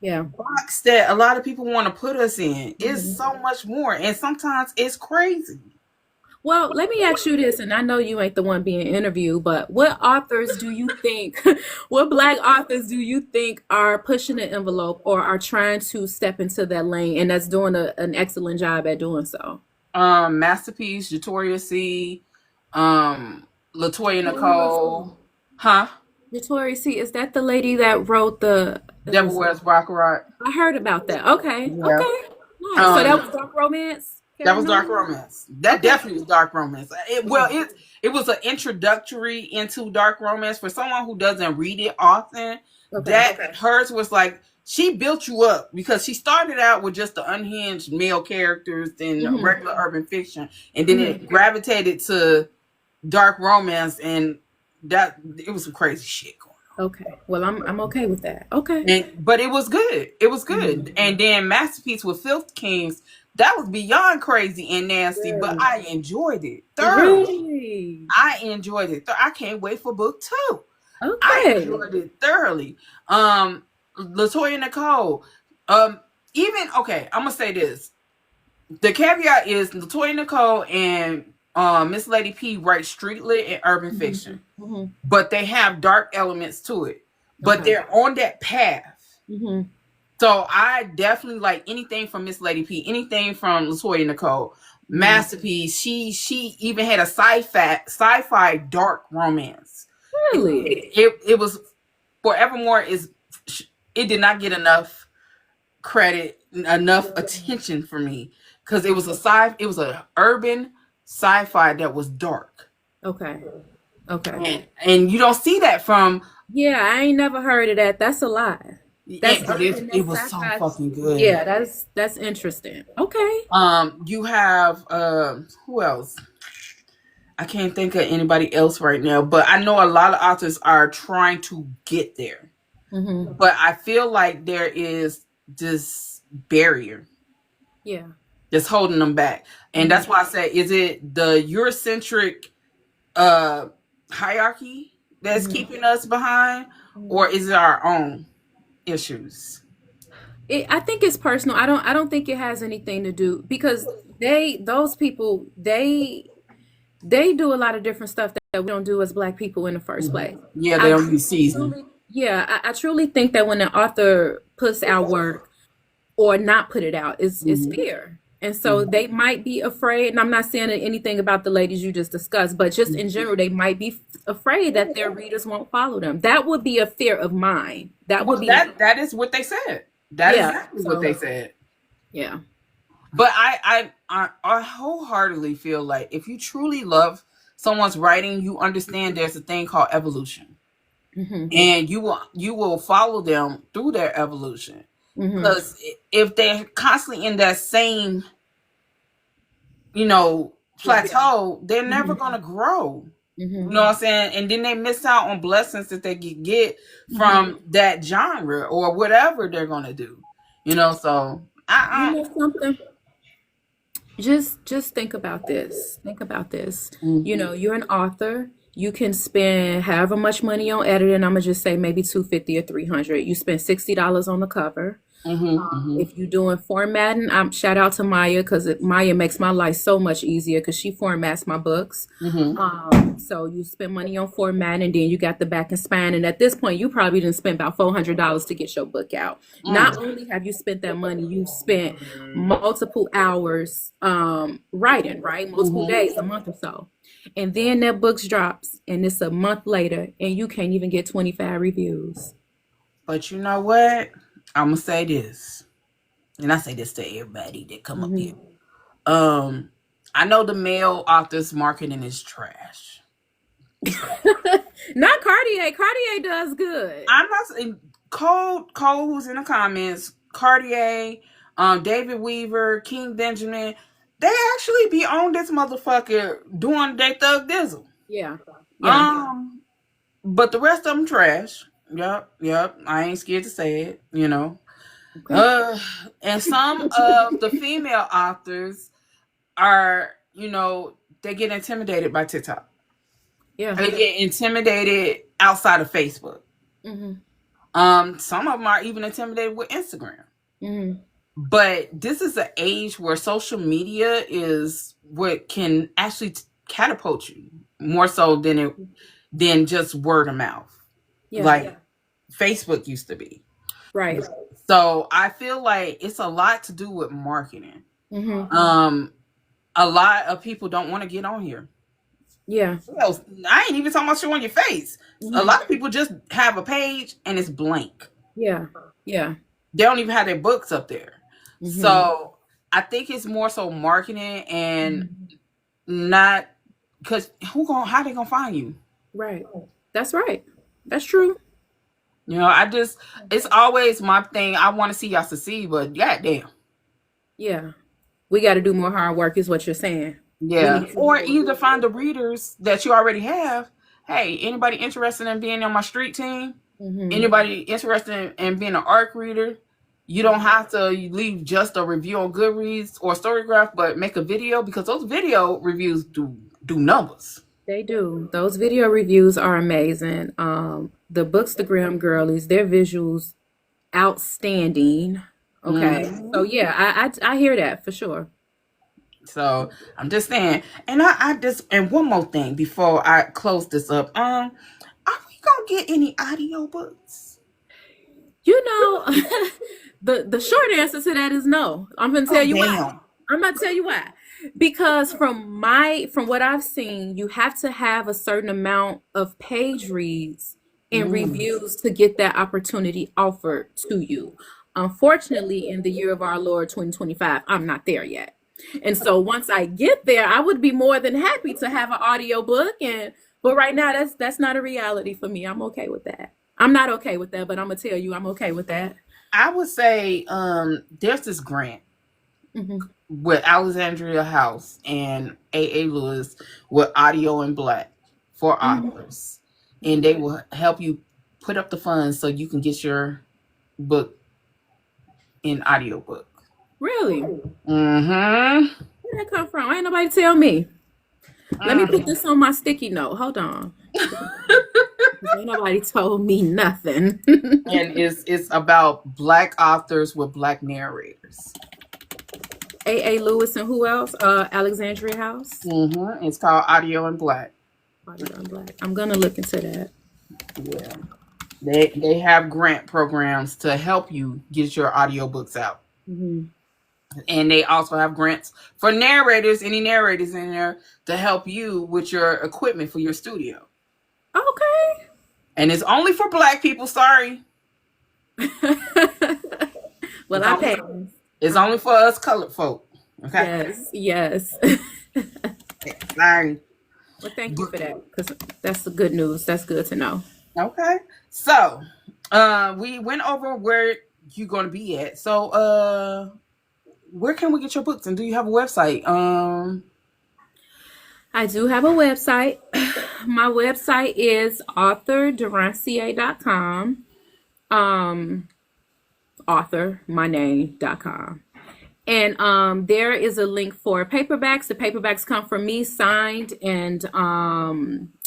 Yeah. box that a lot of people want to put us in. It's Mhm. so much more, and sometimes it's crazy. Well, let me ask you this, and I know you ain't the one being interviewed, but what authors do you think, what black authors do you think are pushing the envelope or are trying to step into that lane and that's doing an excellent job at doing so? Masterpiece, Jatoria C. Latoya Notorious Nicole, huh? Notorious C. Is that the lady that wrote the? It Devil was. Wears Baccarat. I heard about that. Okay. Yeah. Okay. Nice. So that Um, was dark romance, that was dark paranormal. romance. That Okay. definitely was dark romance. Okay. It was an introductory into dark romance for someone who doesn't read it often. Okay. That hers was like she built you up because she started out with just the unhinged male characters in Hmm. regular urban fiction, and then Hmm. it gravitated to dark romance, and that it was some crazy shit going Okay. Well, I'm okay with that. Okay. on. But it was good. It was Hmm. good. And then Masterpiece with Filth Kings, that was beyond crazy and nasty, but Really? I enjoyed it thoroughly. Really? I enjoyed it. I can't wait for book 2. I Okay. enjoyed it thoroughly. Latoya Nicole. Even okay, I'm gonna say this. The caveat is Latoya Nicole and Miss Lady P write street lit and urban Hmm. fiction, Hmm. but they have dark elements to it. But Okay. they're on that path. Hmm. So I definitely like anything from Miss Lady P, anything from Latoya Nicole. Hmm. Masterpiece. She even had a sci-fi dark romance. Really? It was Forevermore is it did not get enough credit, enough attention for me because it was a urban sci-fi that was dark, Okay. Okay. and you don't see that from. Yeah, I ain't never heard of that. That's a lie. That's But urban. it That's was so sci-fi. fucking good. Yeah, that's interesting. Okay. You have who else? I can't think of anybody else right now, but I know a lot of authors are trying to get there. Hmm. But I feel like there is this barrier Yeah. that's holding them back. And Hmm. that's why I say, is it the Eurocentric uh hierarchy that's Hmm. keeping us behind, Hmm. or is it our own issues? I think it's personal. I don't think it has anything to do because those people they do a lot of different stuff that we don't do as Black people in the first place. Yeah, they I don't use seasoning. truly, yeah, I truly think that when an author puts out work or not put it out is Hmm. fear. And so they might be afraid, and I'm not saying anything about the ladies you just discussed, but just in general, they might be afraid that their readers won't follow them. That would be a fear of mine. That would Well, be, that is what they said. That is yeah. exactly what So, they said. yeah. But I wholeheartedly feel like if you truly love someone's writing, you understand there's a thing called evolution, Hmm. and you will follow them through their evolution. Hmm. Because if they're constantly in that same, Yeah. plateau, they're never Hmm. gonna grow. You Hmm. know what I'm saying? And then they miss out on blessings that they could get Hmm. from that genre or whatever they're gonna do. So You I, know something? Just think about this. Think about this. You mm-hmm, know, you're an author. You can spend however much money on editing. I'm gonna just say maybe 250 or 300. You spend $60 on the cover. mm-hmm, If you're doing formatting, shout out to Maya because Maya makes my life so much easier because she formats my books. mm-hmm, So you spend money on formatting, and then you got the back and spine. And at this point, you probably didn't spend about $400 to get your book out. Not mm-hmm. only have you spent that money, you spent multiple hours writing, right? Multiple Mm-hmm. days, a month or so. And then that book drops, and it's a month later, and you can't even get 25 reviews. But you know what? I'm gonna say this, and I say this to everybody that come up here. Hmm. I know the male authors marketing is trash. Not Cartier. Cartier does good. I'm not saying Cole, who's in the comments, Cartier, David Weaver, King Benjamin. They actually be on this motherfucker doing their thug dizzle. Yeah. Yeah. Um, but the rest of them trash. Yep. I ain't scared to say it. Okay. Uh, and some of the female authors are, they get intimidated by TikTok. Yeah. They get intimidated outside of Facebook. Hmm. Some of them are even intimidated with Instagram. Hmm. But this is an age where social media is what can actually catapult you more so than just word of mouth, Yeah. like Facebook used to be. Right. So I feel like it's a lot to do with marketing. Hmm. A lot of people don't want to get on here. Yeah. Else, I ain't even talking about showing your face. A Hmm. lot of people just have a page and it's blank. Yeah. Yeah. They don't even have their books up there. Hmm. So I think it's more so marketing and Hmm. not because how they gonna find you? Right. That's right. That's true. You know, it's always my thing. I want to see y'all succeed, but goddamn. Yeah. We got to do more hard work, is what you're saying. We Yeah. need to Or do more. either find the readers that you already have. Hey, anybody interested in being on my street team? Hmm. Anybody interested in being an ARC reader? You don't have to leave just a review on Goodreads or Storygraph, but make a video because those video reviews do numbers. They do. Those video reviews are amazing. The Bookstagram girlies, their visuals outstanding. Okay. So Mhm. yeah, I hear that for sure. So I'm just saying, and I just and one more thing before I close this up. Are we gonna get any audiobooks? You know, the short answer to that is no. I'm gonna tell Oh you why. damn. I'm gonna tell you why. Because from what I've seen, you have to have a certain amount of page reads and Mm. reviews to get that opportunity offered to you. Unfortunately, in the year of our Lord 2025, I'm not there yet. And so once I get there, I would be more than happy to have an audiobook and but right now that's not a reality for me. I'm okay with that. I'm not okay with that, but I'm gonna tell you I'm okay with that. I would say there's this grant Hmm. with Alexandria House and A. Lewis with Audio in Black for Hmm. authors. And they will help you put up the funds so you can get your book in audiobook. Really? Mm-hmm. Where did that come from? Ain't nobody tell me. Let me put Mm. this on my sticky note. Hold on. 'Cause ain't nobody told me nothing. And it's about black authors with black narrators. A. Lewis and who else? Alexandria House. Mm-hmm. It's called Audio in Black. Audio and Black. I'm gonna look into that. Yeah. They have grant programs to help you get your audiobooks out. Hmm. And they also have grants for narrators, any narrators in there to help you with your equipment for your studio. Okay. And it's only for black people, sorry. Well, It's I only pass. for, it's only for us colored folk. Okay? Yes, yes. Sorry. Well, thank you for that because that's the good news. That's good to know. Okay. So we went over where you're gonna be at. So where can we get your books and do you have a website? I do have a website. My website is authordaroncia.com. Um, authormyname.com. And there is a link for paperbacks. The paperbacks come from me signed and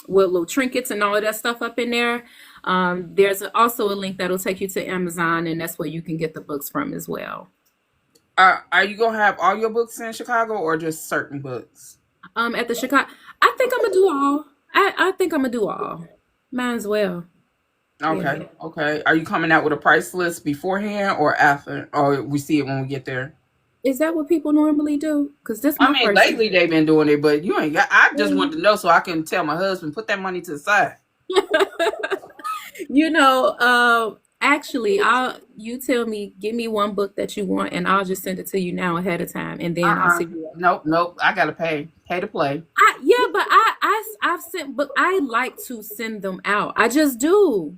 with little trinkets and all of that stuff up in there. There's also a link that'll take you to Amazon, and that's where you can get the books from as well. Are you gonna have all your books in Chicago or just certain books? At the Chicago, I think I'm gonna do all. I think I'm gonna do all. Might as well. Yeah. Okay, okay. Are you coming out with a price list beforehand or after, or we see it when we get there? Is that what people normally do? Because this I my mean, first lately they've been doing it, but you ain't got. I just time. want to know so I can tell my husband put that money to the side. You know, actually, I'll you tell me, give me one book that you want, and I'll just send it to you now ahead of time, and then I'll see you. Nope, nope. I gotta pay to play. Yeah, but I've sent, but I like to send them out. I just do.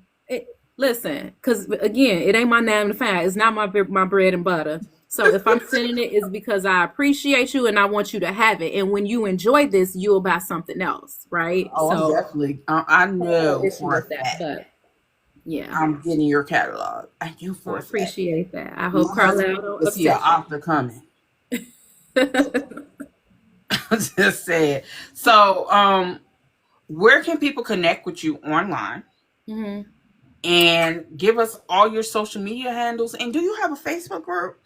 Listen, because again, it ain't my name to find. It's not my bread and butter. So if I'm sending it, it's because I appreciate you and I want you to have it. And when you enjoy this, you'll buy something else, right? Oh, I'm So definitely. I no know issue for a with that. fact But yeah, I'm getting your catalog. I do I for a fact. appreciate that. I hope My husband Carlisle don't will see an upset author coming. Just said. So, where can people connect with you online? you. And give us all your social media handles. And do you have a Facebook group?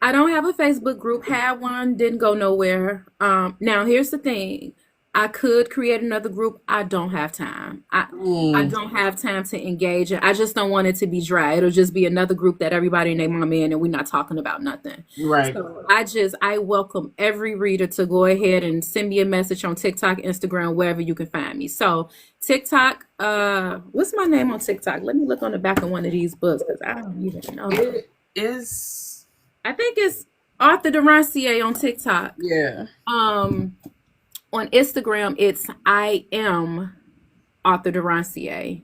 I don't have a Facebook group. Had one, didn't go nowhere. Now here's the thing. I could create another group. I don't have time. I Mm, don't have time to engage. I just don't want it to be dry. It'll just be another group that everybody and their mama in, and we're not talking about nothing. right. So I welcome every reader to go ahead and send me a message on TikTok, Instagram, wherever you can find me. So TikTok, what's my name on TikTok? Let me look on the back of one of these books because I don't even know. It is, I think it's Arthur Daroncia on TikTok. yeah. Um, on Instagram, it's I am Arthur Daroncia.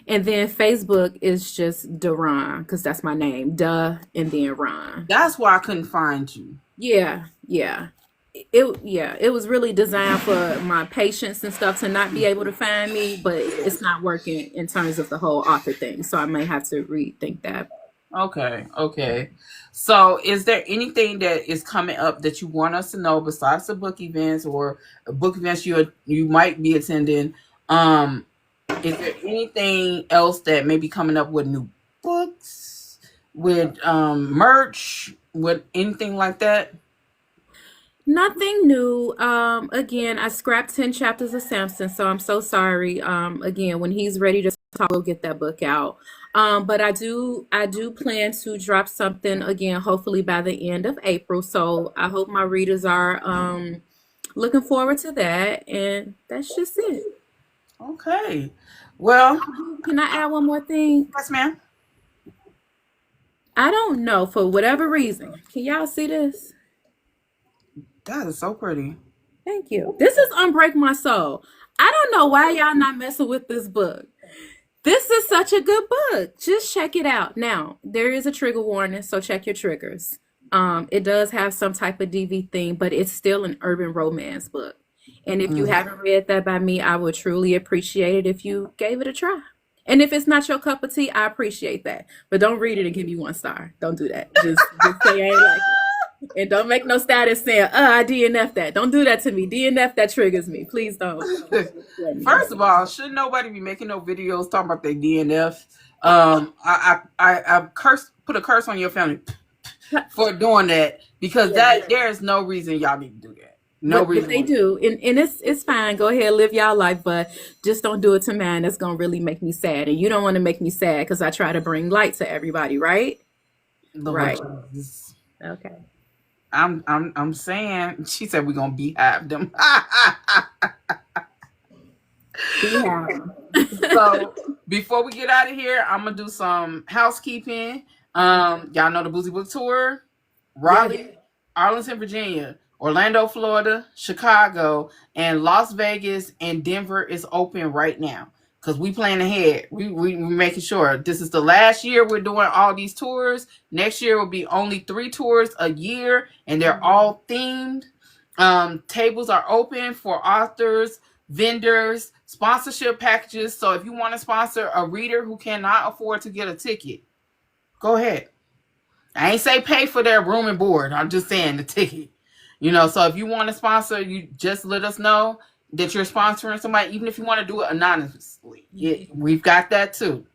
And then Facebook is just Daron, because that's my name. Duh, and then Ron. That's why I couldn't find you. Yeah, yeah. It was really designed for my patients and stuff to not be able to find me, but it's not working in terms of the whole author thing. So I may have to rethink that. Okay, okay. So, is there anything that is coming up that you want us to know besides the book events or book events you might be attending? Um, is there anything else that may be coming up with new books, with merch, with anything like that? Nothing new. Again, I scrapped 10 chapters of Samson, so I'm so sorry. Again, when he's ready to talk, we'll get that book out. But I do plan to drop something again, hopefully by the end of April. So I hope my readers are looking forward to that. And that's just it. Okay. Well, Can I add one more thing? yes, ma'am. I don't know for whatever reason. Can y'all see this? That is so pretty. Thank you. This is Unbreak My Soul. I don't know why y'all not messing with this book. This is such a good book. Just check it out. Now, there is a trigger warning, so check your triggers. It does have some type of DV theme, but it's still an urban romance book. And if you Mm. haven't read that by me, I would truly appreciate it if you gave it a try. And if it's not your cup of tea, I appreciate that. But don't read it and give me 1 star. Don't do that. Just say I ain't like it. And don't make no status saying, I DNF that. Don't do that to me. DNF that triggers me. Please don't. First of all, should nobody be making no videos talking about their DNF? I put a curse on your family for doing that because Yeah. there is no reason y'all need to do that. No But reason. they do, and it's fine. Go ahead, live y'all life, but just don't do it to mine. That's gonna really make me sad, and you don't want to make me sad because I try to bring light to everybody, right? Lord Right. Jesus. Okay. I'm saying. She said we're gonna beehive them. Yeah. So before we get out of here, I'm gonna do some housekeeping. Y'all know the Boozy Book Tour, Yeah. Raleigh, Arlington, Virginia, Orlando, Florida, Chicago, and Las Vegas and Denver is open right now because we plan ahead. We making sure this is the last year we're doing all these tours. Next year will be only 3 tours a year, and they're all themed. Tables are open for authors, vendors, sponsorship packages. So if you want to sponsor a reader who cannot afford to get a ticket, go ahead. I ain't say pay for their room and board. I'm just saying the ticket. So if you want to sponsor, you just let us know that you're sponsoring somebody, even if you want to do it anonymously. We've got that too.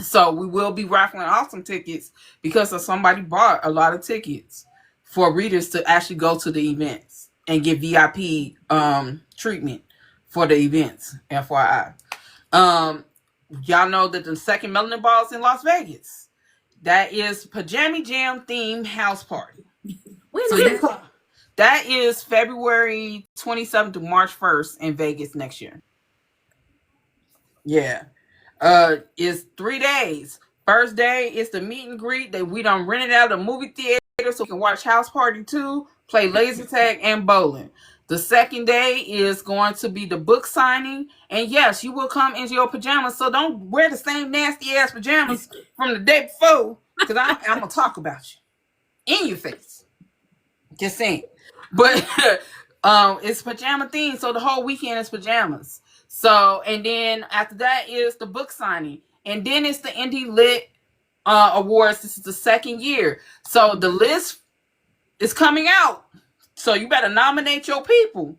So we will be raffling off some tickets because somebody bought a lot of tickets for readers to actually go to the events and get VIP treatment for the events. FYI. Y'all know that the second Melanin Ball is in Las Vegas. That is Pajama Jam themed house party. When So is it? that is February 27th to March 1st in Vegas next year. Yeah. It's 3 days. First day is the meet and greet that we done rented out a movie theater so we can watch House Party 2, play laser tag, and bowling. The second day is going to be the book signing. And yes, you will come in your pajamas. So don't wear the same nasty ass pajamas from the day before. Because I'm going to talk about you in your face. Just saying. But it's pajama themed. So the whole weekend is pajamas. So, and then after that is the book signing. And then it's the Indie Lit Awards. This is the second year. So the list is coming out. So you better nominate your people.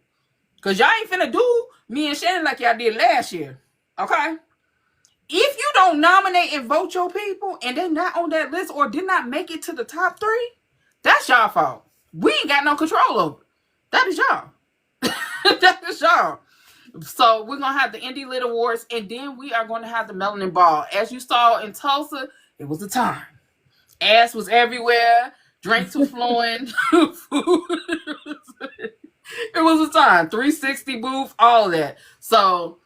Because y'all ain't finna do me and Shannon like y'all did last year. Okay? If you don't nominate and vote your people and they're not on that list or did not make it to the top 3, that's y'all fault. We ain't got no control over it. That is y'all. That is sure. So we're gonna have the Indie Lit Awards, and then we are going to have the Melanin Ball. As you saw in Tulsa, it was a time. Ass was everywhere. Drinks were flowing. It was a time. 360 booth, all that. So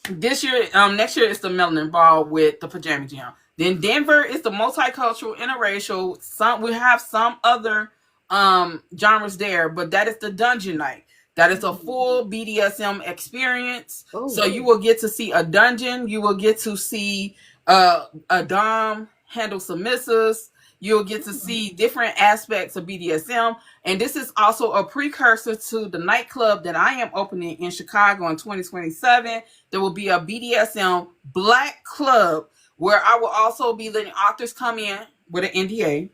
this year, next year it's the Melanin Ball with the Pajama Jam. Then Denver is the multicultural, interracial. We have some other genres there, but that is the Dungeon Night. That is a full BDSM experience. Oh, so you will get to see a dungeon. You will get to see a dom handle submissives. You'll get to see different aspects of BDSM. And this is also a precursor to the nightclub that I am opening in Chicago in 2027. There will be a BDSM Black club where I will also be letting authors come in with an NDA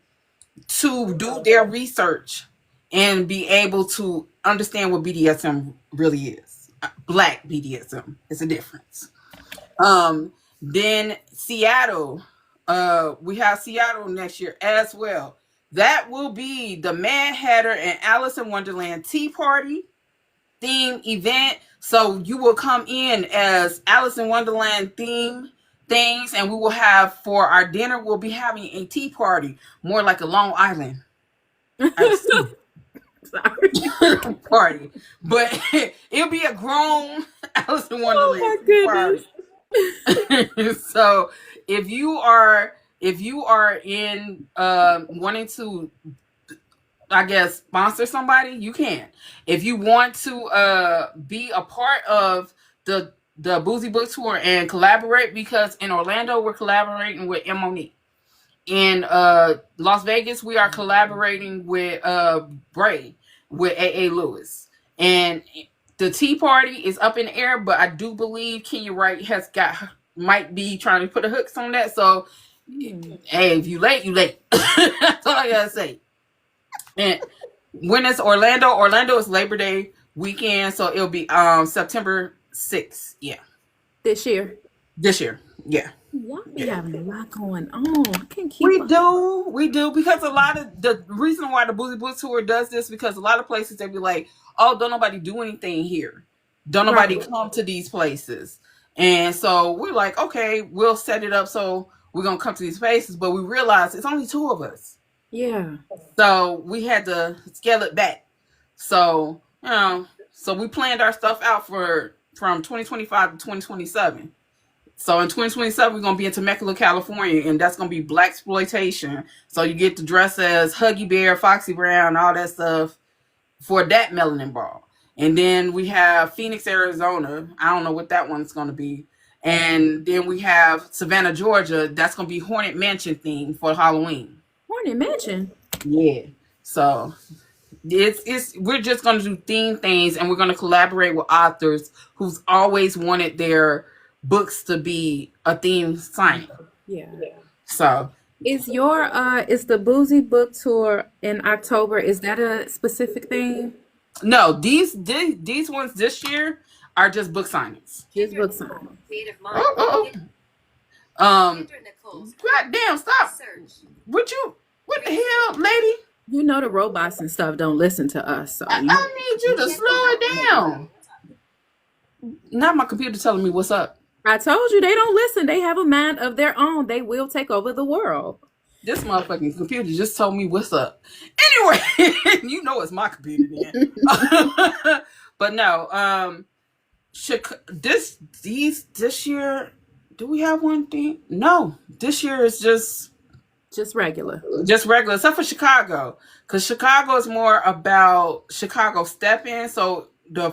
to do their research and be able to understand what BDSM really is. Black BDSM is a difference. Then Seattle, we have Seattle next year as well. That will be the Mad Hatter and Alice in Wonderland Tea Party theme event. So you will come in as Alice in Wonderland theme things, and we will have for our dinner, we'll be having a tea party, more like a Long Island sorry. party. But it'll be a grown Alice in Wonderland Oh my goodness. So if you are in wanting to, I guess, sponsor somebody, you can. If you want to be a part of the Boozy Book Tour and collaborate, because in Orlando we're collaborating with Monique. In Las Vegas we are collaborating with Bray, with AA Lewis. And the tea party is up in the air, but I do believe Kenya Wright might be trying to put the hooks on that. So hey, if you late, you late. That's all I gotta say. And when it's Orlando is Labor Day weekend, so it'll be September 6th. Yeah. This year. Yeah. Y'all be having a lot going on. I can't keep We up. do, because a lot of the reason why the Boozy Book Tour does this, because a lot of places they be like, oh, don't nobody do anything here. Don't nobody come to these places. And so we're like, okay, we'll set it up so we're gonna come to these places, but we realize it's only two of us. Yeah. So we had to scale it back. So, so we planned our stuff out from 2025 to 2027. So in 2027, we're going to be in Temecula, California, and that's going to be Black exploitation. So you get to dress as Huggy Bear, Foxy Brown, all that stuff for that Melanin Ball. And then we have Phoenix, Arizona. I don't know what that one's going to be. And then we have Savannah, Georgia. That's going to be Haunted Mansion theme for Halloween. Haunted Mansion? Yeah. So we're just going to do theme things, and we're going to collaborate with authors who's always wanted their books to be a theme signing. Yeah. So is the Boozy Book Tour in October, is that a specific thing? No, these ones this year are just book signings. Just book signings. God damn, stop. What the hell, lady? You know the robots and stuff don't listen to us. So I need you to slow it down. Not my computer telling me what's up. I told you they don't listen. They have a mind of their own. They will take over the world. This motherfucking computer just told me what's up. Anyway, you know it's my computer then. But no, this year, do we have one thing? No, this year is just regular. Just regular, except for Chicago, because Chicago is more about Chicago step-in. So the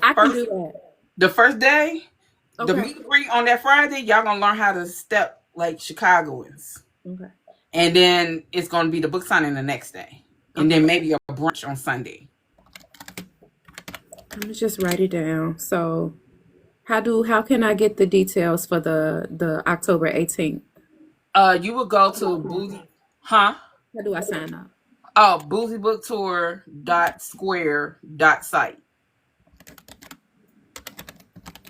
first day. Okay. The meet and greet on that Friday, y'all gonna learn how to step like Chicagoans. Okay. And then it's gonna be the book signing the next day. And then maybe a brunch on Sunday. Let me just write it down. So how can I get the details for the October 18th? You will go to Boozy. How do I sign up? Oh, boozybooktour.square.site.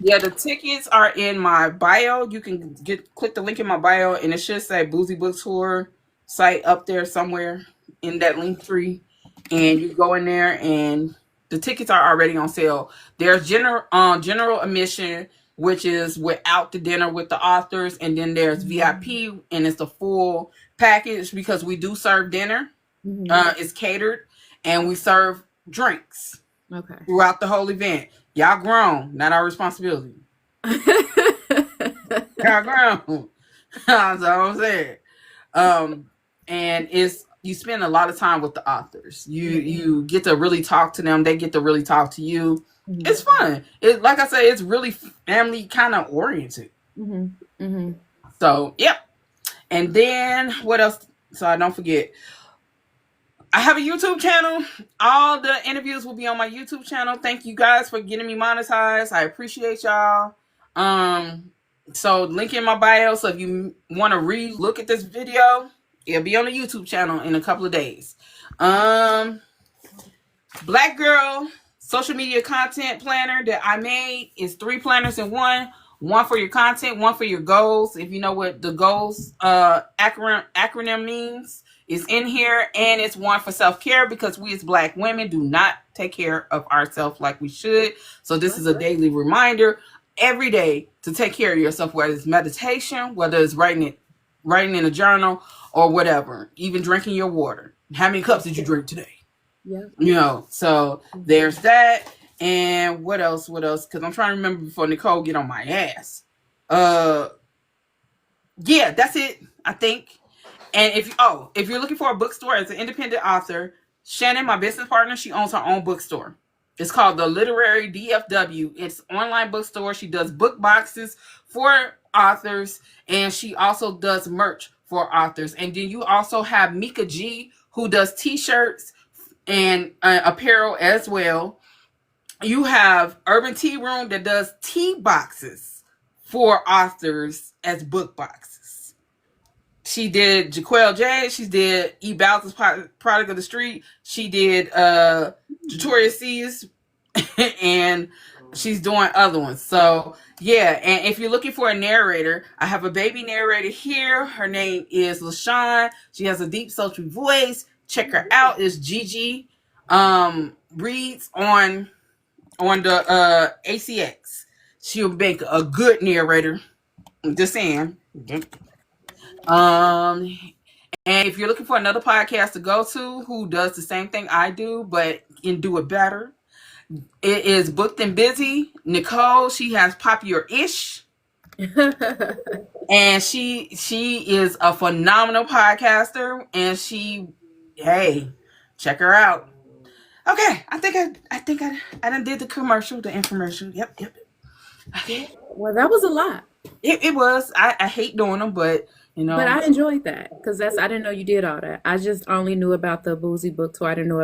Yeah, the tickets are in my bio. You can click the link in my bio, and it should say Boozy Book Tour site up there somewhere in that link tree. And you go in there, and the tickets are already on sale. There's general admission, which is without the dinner with the authors, and then there's VIP, and it's the full package because we do serve dinner. It's catered, and we serve drinks throughout the whole event. Y'all grown, not our responsibility. Y'all grown. That's what I'm saying. And you spend a lot of time with the authors. You get to really talk to them. They get to really talk to you. It's fun. Like I said, it's really family kind of oriented. So, yep. And then what else? So I don't forget. I have a YouTube channel. All the interviews will be on my YouTube channel. Thank you guys for getting me monetized. I appreciate y'all. So link in my bio. So if you want to re-look at this video, it'll be on the YouTube channel in a couple of days. Black Girl social media content planner that I made is 3 planners in one. One for your content, one for your goals. If you know what the goals acronym means, is in here. And it's one for self-care because we as Black women do not take care of ourselves like we should. So this is a daily reminder every day to take care of yourself, whether it's meditation, whether it's writing in a journal, or whatever. Even drinking your water. How many cups did you drink today? Yeah. You know, so there's that. And what else? Because I'm trying to remember before Nicole get on my ass. Yeah, that's it, I think. And if you're looking for a bookstore as an independent author, Shannon, my business partner, she owns her own bookstore. It's called the Literary DFW. It's an online bookstore. She does book boxes for authors, and she also does merch for authors. And then you also have Mika G, who does t-shirts and apparel as well. You have Urban Tea Room that does tea boxes for authors as book boxes. She did Jaquel J. She did E. Bowser's Product of the Street. She did Jatoria C's, and she's doing other ones. So yeah, and if you're looking for a narrator, I have a baby narrator here. Her name is LaShawn. She has a deep sultry voice. Check her out. It's Gigi reads on the ACX. She'll make a good narrator. I'm just saying. And if you're looking for another podcast to go to who does the same thing I do, but can do it better, it is Booked and Busy. Nicole, she has Popular-ish. And she is a phenomenal podcaster, and check her out. Okay, I think I done did the infomercial. Yep. Okay. Well, that was a lot. It was. I hate doing them, but you know. But I enjoyed that because I didn't know you did all that. I just only knew about the Boozy book tour. I didn't know